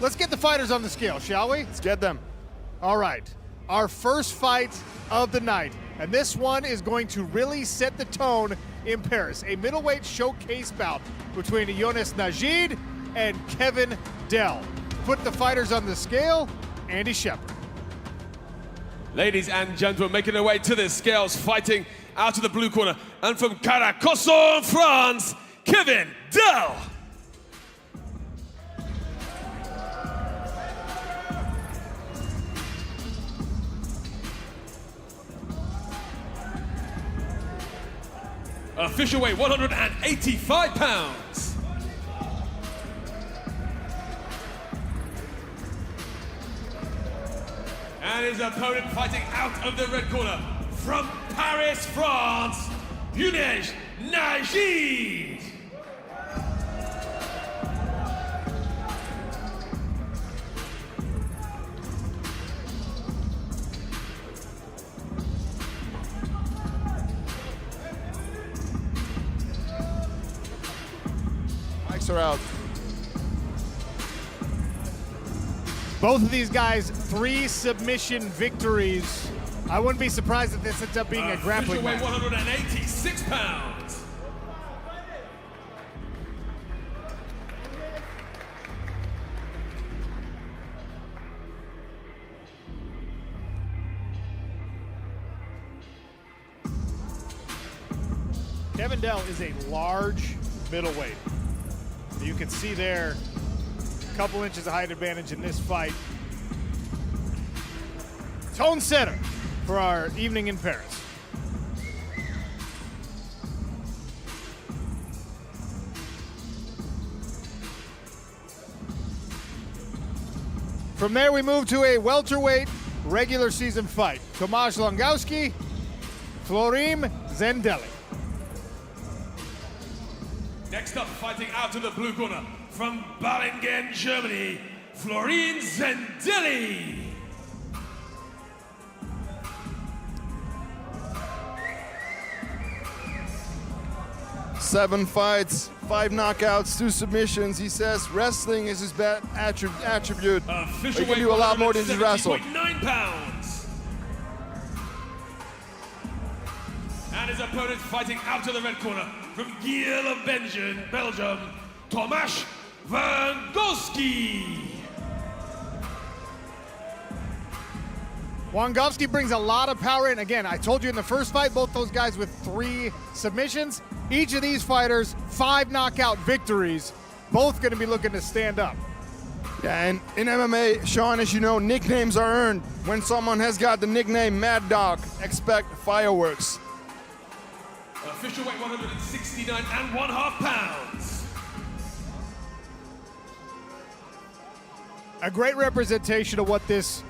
G: let's get the fighters on the scale, shall we?
B: Let's get them.
G: All right, our first fight of the night, and this one is going to really set the tone in Paris. A middleweight showcase bout between Jonas Najid and Kevin Dell. Put the fighters on the scale, Andy Shepherd.
F: Ladies and gentlemen, making their way to the scales, fighting out of the blue corner, and from Carcassonne, France, Kevin Dell. Official weight 185 pounds. And his opponent fighting out of the red corner from Paris, France, Jonas Najid.
B: Mics are out.
G: Both of these guys, 3 submission victories. I wouldn't be surprised if this ends up being a grappling match.
F: 186 pounds.
G: Kevin Dell is a large middleweight. You can see there, a couple inches of height advantage in this fight. Tone setter for our evening in Paris. From there, we move to a welterweight regular season fight. Tomasz Longowski, Florim Zendelli.
F: Next up, fighting out of the blue corner from Balingen, Germany, Florin Zendelli.
B: Seven fights, 5 knockouts, 2 submissions. He says wrestling is his best attribute. He can do a lot more than just wrestle.
F: 9 pounds. And his opponent fighting out of the red corner from Giel of Belgium, Tomasz Wangowski.
G: Wangowski brings a lot of power in. Again, I told you in the first fight, both those guys with 3 submissions. Each of these fighters, 5 knockout victories. Both going to be looking to stand up.
B: Yeah, and in MMA, Sean, as you know, nicknames are earned. When someone has got the nickname Mad Dog, expect fireworks.
F: Official weight 169.5 pounds.
G: A great representation of what this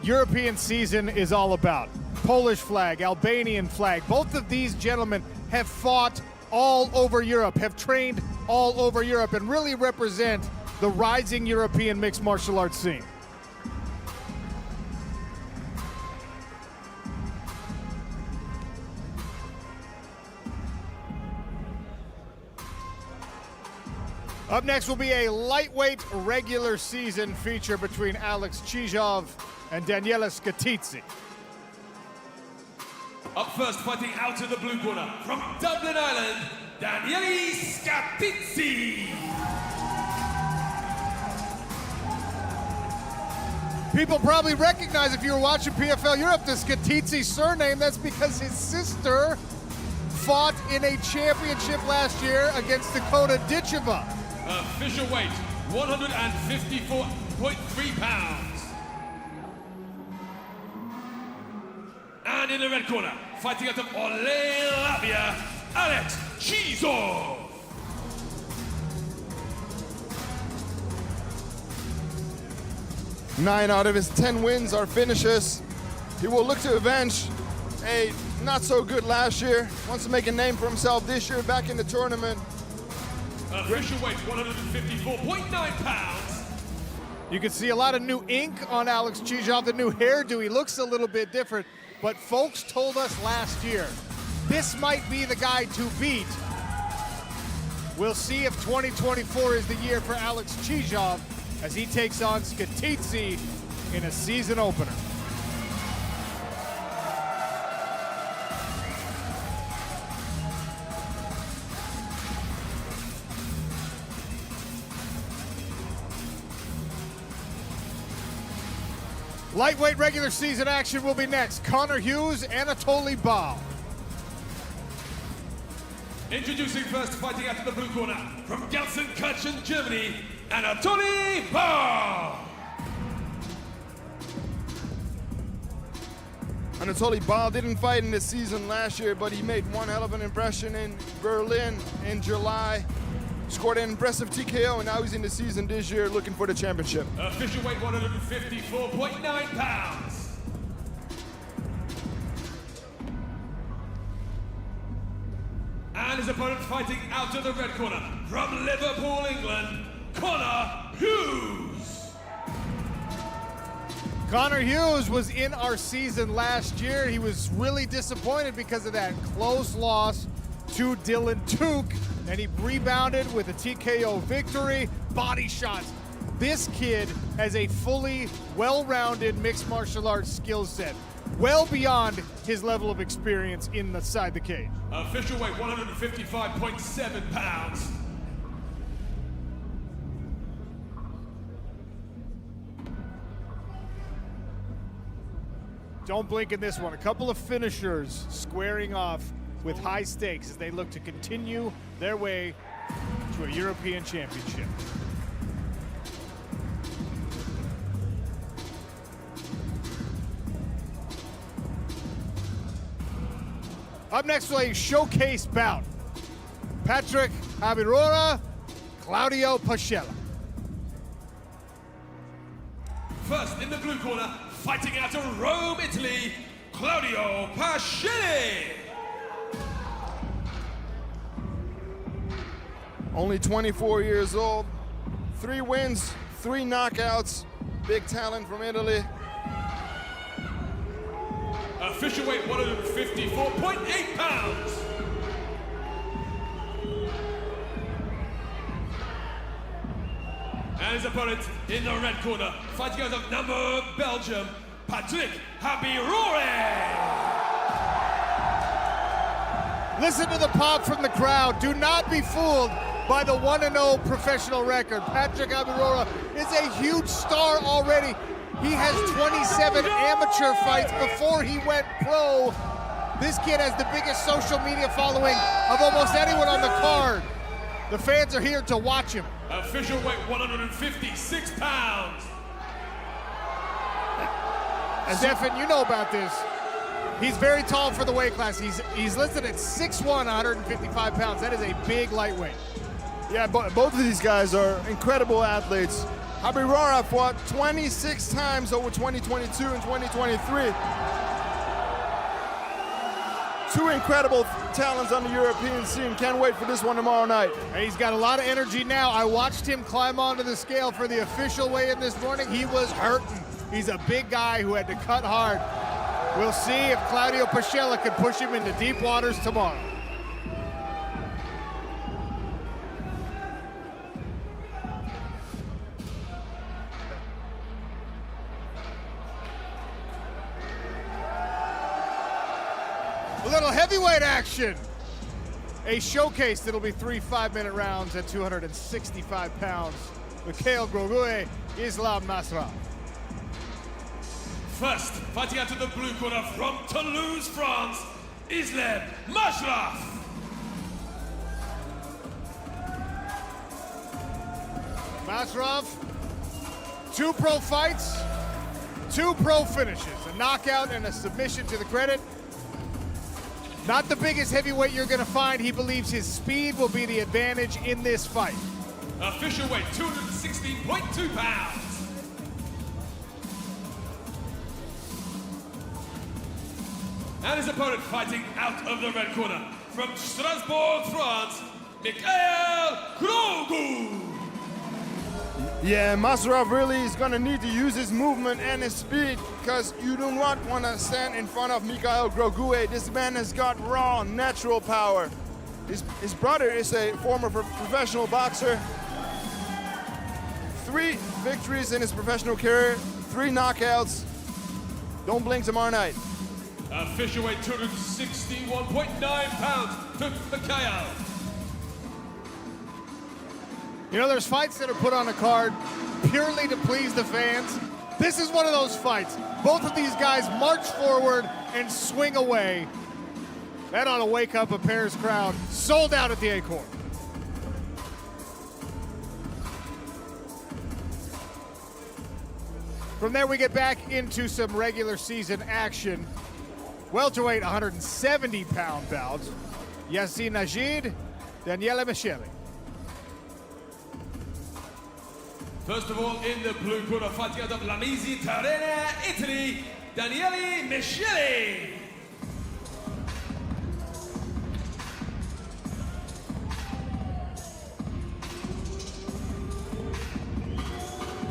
G: European season is all about. Polish flag, Albanian flag. Both of these gentlemen have fought all over Europe, have trained all over Europe, and really represent the rising European mixed martial arts scene. Up next will be a lightweight regular season feature between Alex Chizhov and Daniele Scatizzi.
F: Up first, fighting out of the blue corner from Dublin, Ireland, Daniele Scatizzi.
G: People probably recognize, if you were watching PFL Europe, the Scatizzi surname. That's because his sister fought in a championship last year against Dakota Ditcheva.
F: Official weight 154.3 pounds. And in the red corner, fighting out of Orle, Latvia, Alex Chizhov.
B: Nine out of his 10 wins are finishes. He will look to avenge a not so good last year. Wants to make a name for himself this year back in the tournament.
F: Official weight 154.9 pounds.
G: You can see a lot of new ink on Alex Chizhov, the new hairdo. He looks a little bit different, but folks told us last year, this might be the guy to beat. We'll see if 2024 is the year for Alex Chizhov. as he takes on Skatitsi in a season opener. Lightweight regular season action will be next. Connor Hughes, Anatoly Baal.
F: Introducing first, fighting out of the blue corner, from Gelsenkirchen, Germany, Anatoly Baal.
B: Anatoly Baal didn't fight in this season last year, but he made one hell of an impression in Berlin in July. Scored an impressive TKO, and now he's in the season this year looking for the championship.
F: Official weight 154.9 pounds. And his opponent fighting out of the red corner, from Liverpool, England, Connor Hughes.
G: Connor Hughes was in our season last year. He was really disappointed because of that close loss to Dylan Tuke, and he rebounded with a TKO victory. Body shots. This kid has a fully well-rounded mixed martial arts skill set, well beyond his level of experience inside the cage.
F: Official weight 155.7 pounds.
G: Don't blink in this one. A couple of finishers squaring off with high stakes as they look to continue their way to a European championship. Up next will a showcase bout. Patrick Abirora, Claudio Pachella.
F: First in the blue corner, fighting out of Rome, Italy, Claudio Pascelli.
B: Only 24 years old, 3 wins, 3 knockouts, big talent from Italy.
F: Official weight 154.8 pounds. And his opponent in the red corner, fighting out of Namur, Belgium, Patrick Abirora.
G: Listen to the pop from the crowd. Do not be fooled by the 1-0 professional record. Patrick Abirora is a huge star already. He has 27 amateur fights before he went pro. This kid has the biggest social media following of almost anyone on the card. The fans are here to watch him.
F: Official weight 156 pounds.
G: Stefan, you know about this. He's very tall for the weight class. He's listed at 6'1", 155 pounds. That is a big lightweight.
B: Yeah, both of these guys are incredible athletes. Abirora fought 26 times over 2022 and 2023. 2 incredible talents on the European scene. Can't wait for this one tomorrow night.
G: He's got a lot of energy now. I watched him climb onto the scale for the official weigh-in this morning. He was hurting. He's a big guy who had to cut hard. We'll see if Claudio Pachella can push him into deep waters tomorrow. A little heavyweight action. A showcase that'll be 3 5-minute rounds at 265 pounds. Mikhail Grogue, Islam Masra.
F: First, fighting out of the blue corner from Toulouse, France, Islam Masra.
G: Masrov, 2 pro fights, 2 pro finishes, a knockout and a submission to the credit. Not the biggest heavyweight you're gonna find. He believes his speed will be the advantage in this fight.
F: Official weight 216.2 pounds. And his opponent fighting out of the red corner from Strasbourg, France, Mikhail Grogu.
B: Yeah, Masarov really is going to need to use his movement and his speed because you do not want to stand in front of Mikhail Grogue. This man has got raw, natural power. His brother is a former professional boxer. 3 victories in his professional career, 3 knockouts. Don't blink tomorrow night.
F: Official weight 261.9 pounds to Mikhail.
G: You know, there's fights that are put on a card purely to please the fans. This is one of those fights. Both of these guys march forward and swing away. That ought to wake up a Paris crowd. Sold out at the Acorn. From there, we get back into some regular season action. Welterweight 170-pound bouts. Yassine Najid, Daniele Michele.
F: First of all, in the blue corner, fighting out of Lamisi, Tarena, Italy, Daniele Michele.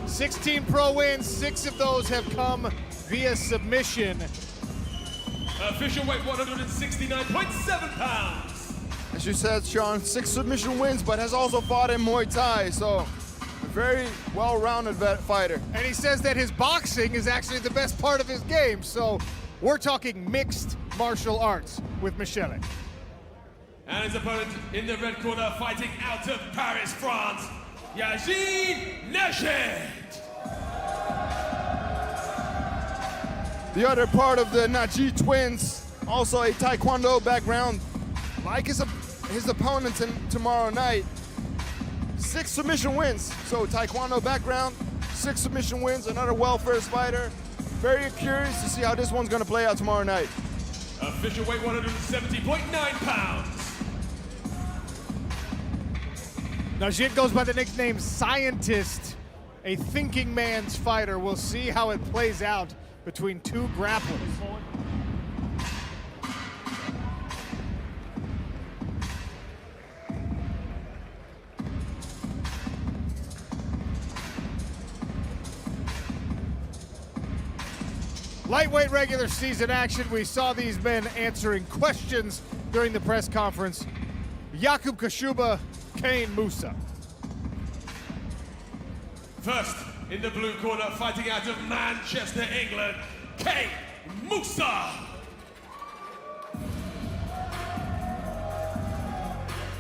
G: "16 pro wins, 6 of those have come via submission."
F: Official weight 169.7 pounds.
B: As you said, Sean, 6 submission wins, but has also fought in Muay Thai, so a very well-rounded fighter.
G: And he says that his boxing is actually the best part of his game, so we're talking mixed martial arts with Michele.
F: And his opponent in the red corner, fighting out of Paris, France, Yassine Najid.
B: The other part of the Najid twins, also a Taekwondo background, like his opponent tomorrow night. 6 submission wins, so Taekwondo background, 6 submission wins, another well-versed fighter. Very curious to see how this one's gonna play out tomorrow night.
F: Official weight 170.9 pounds.
G: Najid goes by the nickname Scientist, a thinking man's fighter. We'll see how it plays out between 2 grapplers. Lightweight regular season action. We saw these men answering questions during the press conference. Jakub Kashuba, Kane Musa.
F: First, in the blue corner, fighting out of Manchester, England, Kane Musa.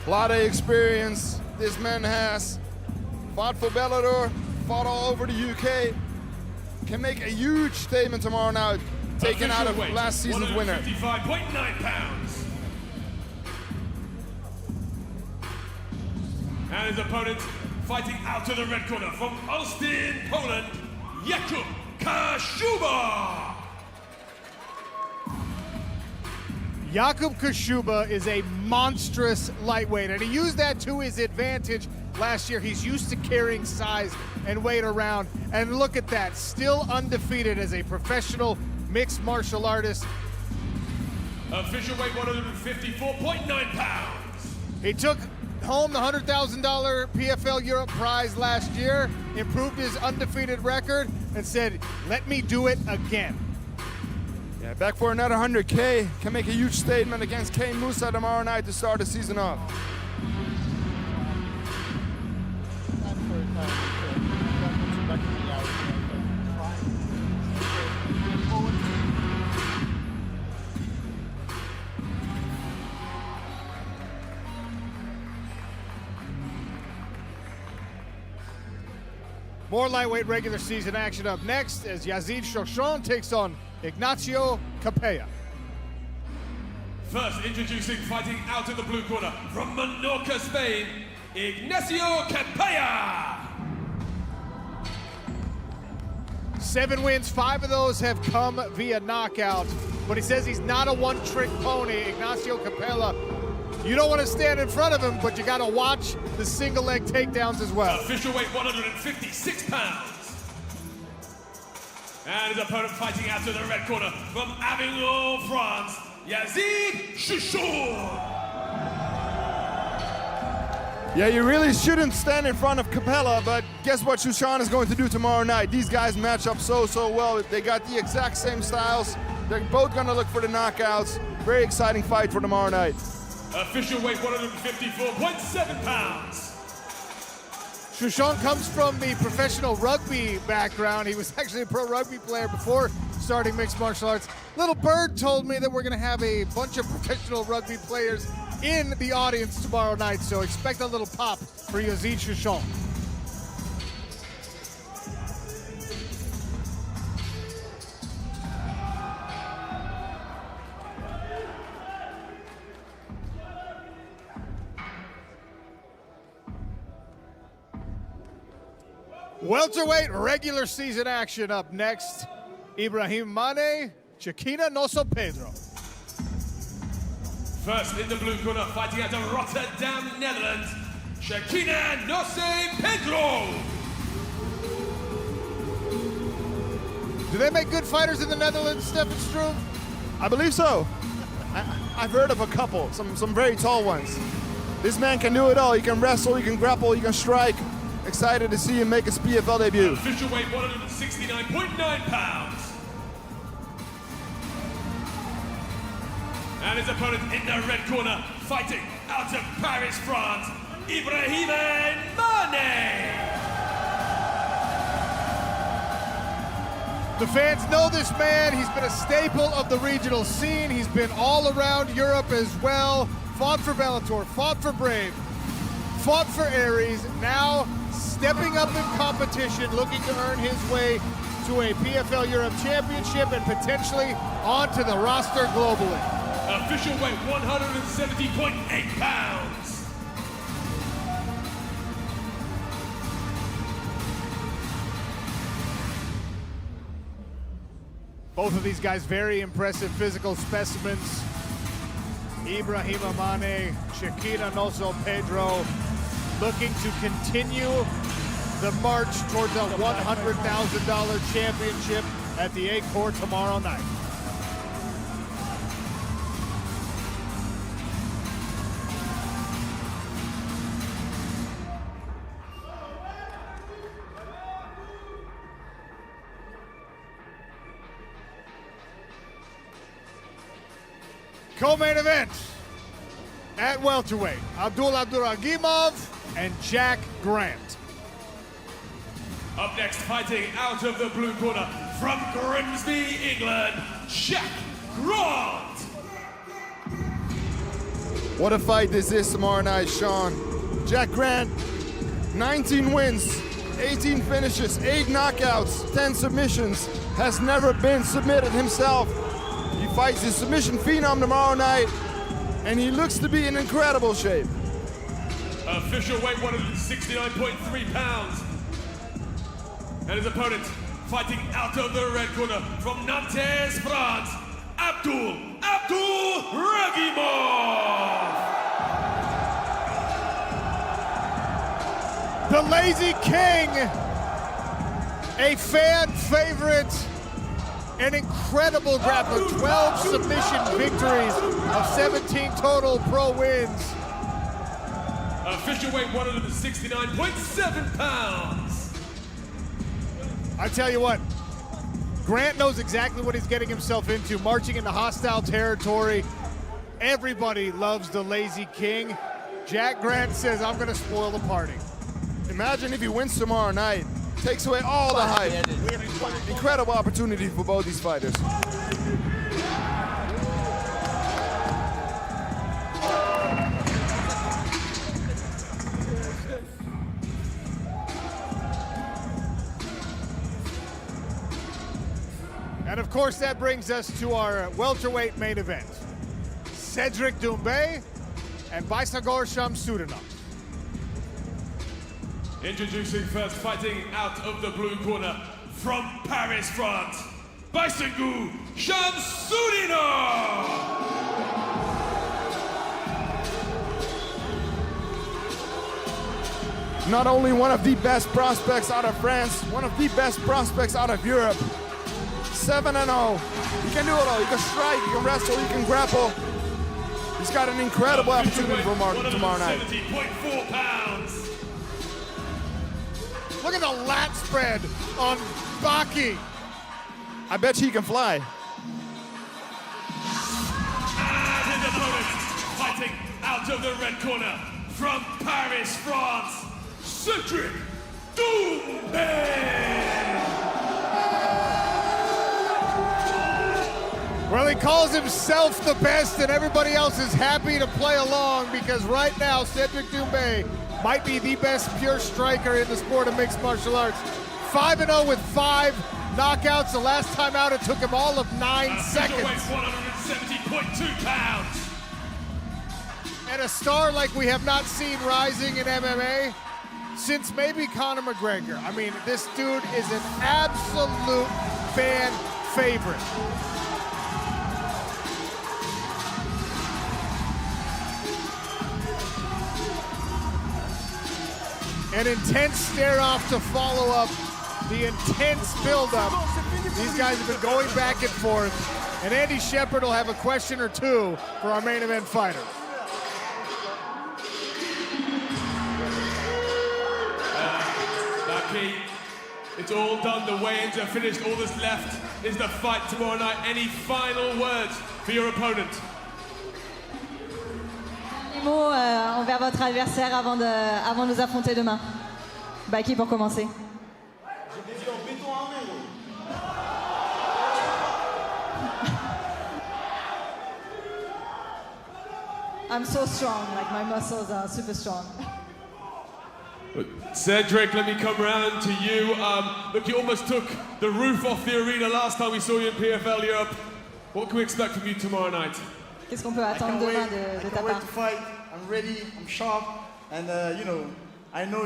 B: A lot of experience this man has. Fought for Bellator, fought all over the UK. Can make a huge statement tomorrow night, taken out of last season's winner.
F: 155.9 pounds. And his opponent, fighting out of the red corner from Austin, Poland, Jakub Kashuba.
G: Jakub Kashuba is a monstrous lightweight, and he used that to his advantage last year. He's used to carrying size and weight around, and look at that, still undefeated as a professional mixed martial artist.
F: Official weight 154.9 pounds.
G: He took home the $100,000 PFL Europe prize last year, improved his undefeated record, and said, let me do it again.
B: Yeah, back for another 100K. Can make a huge statement against Kane Musa tomorrow night to start the season off.
G: More lightweight regular season action up next as Yazid Shoshon takes on Ignacio Capella.
F: First, introducing, fighting out of the blue corner from Menorca, Spain, Ignacio Capella.
G: 7 wins, 5 of those have come via knockout. But he says he's not a one-trick pony, Ignacio Capella. You don't want to stand in front of him, but you got to watch the single leg takedowns as well.
F: Official weight 156 pounds. And his opponent fighting out to the red corner from Avignon, France, Yazid Shoshon.
B: Yeah, you really shouldn't stand in front of Capella, but guess what Shoshon is going to do tomorrow night? These guys match up so well. They got the exact same styles. They're both going to look for the knockouts. Very exciting fight for tomorrow night.
F: Official weight 154.7 pounds.
G: Shushan comes from the professional rugby background. He was actually a pro rugby player before starting mixed martial arts. Little Bird told me that we're going to have a bunch of professional rugby players in the audience tomorrow night, so expect a little pop for Yazid Shushan. Welterweight regular season action up next. Ibrahim Mane, Chiquina Noso Pedro.
F: First in the blue corner, fighting out of Rotterdam, Netherlands, Chiquina Noso Pedro.
G: Do they make good fighters in the Netherlands, Stefan Struve?
B: I believe so. I've heard of a couple, some very tall ones. This man can do it all. He can wrestle, he can grapple, he can strike. Excited to see him make his PFL debut.
F: Official weight 169.9 pounds. And his opponent in the red corner, fighting out of Paris, France, Ibrahim Mane.
G: The fans know this man. He's been a staple of the regional scene. He's been all around Europe as well. Fought for Bellator, fought for Brave, fought for Aries. Now stepping up in competition, looking to earn his way to a PFL Europe Championship and potentially onto the roster globally.
F: Official weight 170.8 pounds.
G: Both of these guys very impressive physical specimens. Ibrahim Mane, Chiquina Noso Pedro, looking to continue the march towards a $100,000 championship at the A-Corps tomorrow night. Co-main event at welterweight, Abdul Abduragimov and Jack Grant.
F: Up next, fighting out of the blue corner from Grimsby, England, Jack Grant.
B: What a fight this is tomorrow night, Sean. Jack Grant, 19 wins, 18 finishes, 8 knockouts, 10 submissions, has never been submitted himself. He fights his submission phenom tomorrow night, and he looks to be in incredible shape.
F: Official weight 169.3 pounds. And his opponent, fighting out of the red corner from Nantes, France, Abdul Ragimov.
G: The Lazy King, a fan favorite, an incredible grappler, 12 submission victories of 17 total pro wins.
F: Official weight 169.7 pounds.
G: I tell you what, Grant knows exactly what he's getting himself into, marching into hostile territory. Everybody loves the Lazy King. Jack Grant says, I'm gonna spoil the party.
B: Imagine if he wins tomorrow night, takes away all the hype. Incredible opportunity for both these fighters.
G: And of course, that brings us to our welterweight main event. Cedric Doumbé and Baisagor Shamsudanov.
F: Introducing first, fighting out of the blue corner from Paris, France, Baisagor Shamsudanov.
B: Not only one of the best prospects out of France, one of the best prospects out of Europe. 7-0. He can do it all. He can strike, he can wrestle, he can grapple. He's got an incredible opportunity for tomorrow night.
F: 170.4 pounds.
G: Look at the lat spread on Baki.
B: I bet he can fly.
F: And his opponent, fighting out of the red corner from Paris, France, Cedric Doumbé.
G: Well, he calls himself the best, and everybody else is happy to play along because right now, Cedric Doumbé might be the best pure striker in the sport of mixed martial arts. 5-0 with 5 knockouts. The last time out, it took him all of 9 seconds.
F: 170.2 pounds.
G: And a star like we have not seen rising in MMA since maybe Conor McGregor. I mean, this dude is an absolute fan favorite. An intense stare-off to follow up the intense build-up. These guys have been going back and forth, and Andy Shepherd will have a question or two for our main event fighter.
F: Becky, it's all done. The weigh-ins are finished. All that's left is the fight tomorrow night. Any final words for your opponent?
H: Un mot envers votre adversaire avant de nous affronter demain. Baki pour commencer. I'm so strong, like my muscles are super strong.
F: Cedric, let me come round to you. Look, you almost took the roof off the arena last time we saw you in PFL Europe. What can we expect from you tomorrow night?
H: Qu'est-ce qu'on peut attendre demain de ta part?
I: To fight. I'm ready. I'm sharp, and I know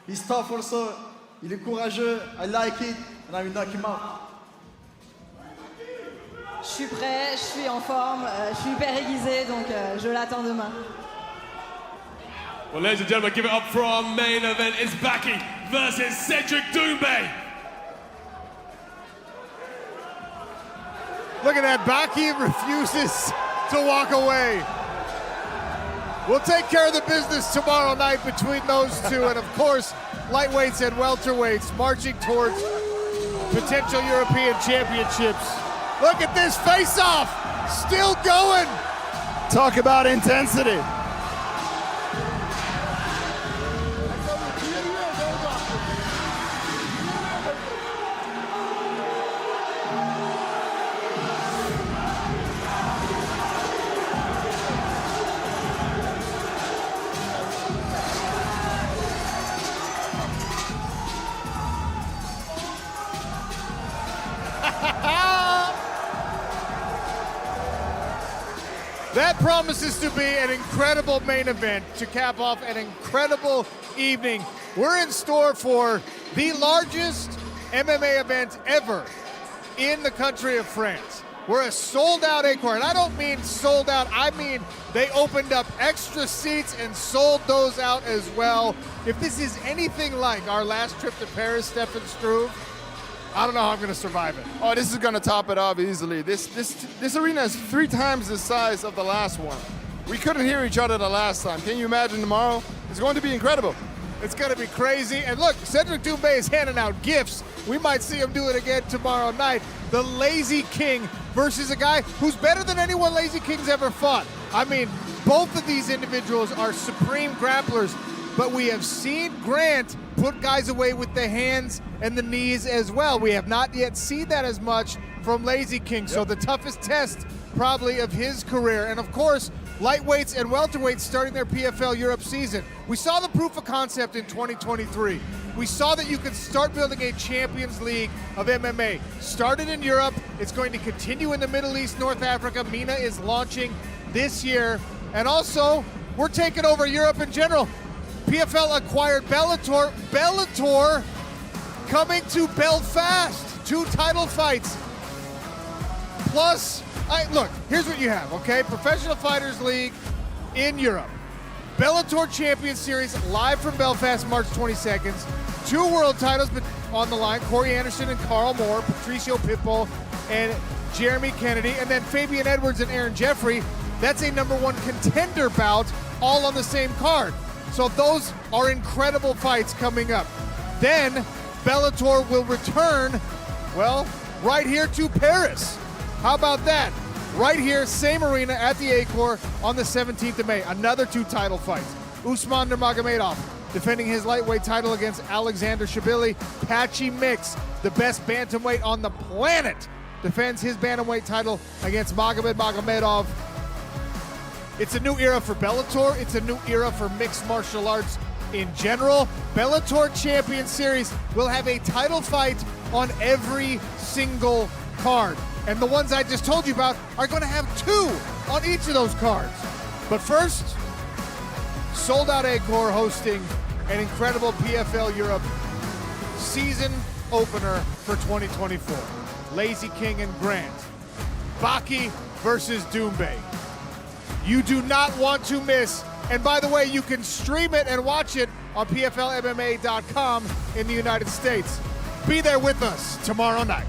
I: he's tough also. Il est courageux. I like it, and I will knock him out.
H: Je suis prêt, je suis en forme, je suis hyper aiguisé, donc je l'attends demain.
F: Well, ladies and gentlemen, give it up for our main event. It's Baki versus Cedric Doumbé.
G: Look at that, Baki refuses to walk away. We'll take care of the business tomorrow night between those two, and of course, lightweights and welterweights marching towards potential European championships. Look at this face-off, still going.
B: Talk about intensity.
G: That promises to be an incredible main event to cap off an incredible evening. We're in store for the largest MMA event ever in the country of France. We're a sold-out Acor, and I don't mean sold out, I mean they opened up extra seats and sold those out as well. If this is anything like our last trip to Paris, Stefan Struve, I don't know how I'm going to survive it.
B: Oh, this is going to top it off easily. This arena is 3 times the size of the last one. We couldn't hear each other the last time. Can you imagine tomorrow? It's going to be incredible.
G: It's going to be crazy. And look, Cedric Doumbé is handing out gifts. We might see him do it again tomorrow night. The Lazy King versus a guy who's better than anyone Lazy King's ever fought. I mean, both of these individuals are supreme grapplers, but we have seen Grant put guys away with the hands and the knees as well. We have not yet seen that as much from Lazy King. So the toughest test probably of his career. And of course, lightweights and welterweights starting their PFL Europe season. We saw the proof of concept in 2023. We saw that you could start building a Champions League of MMA. Started in Europe, it's going to continue in the Middle East, North Africa. MENA is launching this year. And also, we're taking over Europe in general. PFL acquired Bellator. Bellator coming to Belfast. 2 title fights. Plus, look, here's what you have, okay? Professional Fighters League in Europe. Bellator Champions Series live from Belfast, March 22nd. 2 world titles on the line. Corey Anderson and Carl Moore, Patricio Pitbull and Jeremy Kennedy. And then Fabian Edwards and Aaron Jeffrey. That's a #1 contender bout all on the same card. So those are incredible fights coming up. Then Bellator will return, well, right here to Paris. How about that? Right here, same arena at the Acor on the 17th of May. Another 2 title fights. Usman Nurmagomedov defending his lightweight title against Alexander Shabili. Patchy Mix, the best bantamweight on the planet, defends his bantamweight title against Magomed Magomedov. It's a new era for Bellator. It's a new era for mixed martial arts in general. Bellator Champion Series will have a title fight on every single card. And the ones I just told you about are going to have 2 on each of those cards. But first, Sold Out Acor hosting an incredible PFL Europe season opener for 2024. Lazy King and Grant. Baki versus Doumbé. You do not want to miss. And by the way, you can stream it and watch it on PFLMMA.com in the United States. Be there with us tomorrow night.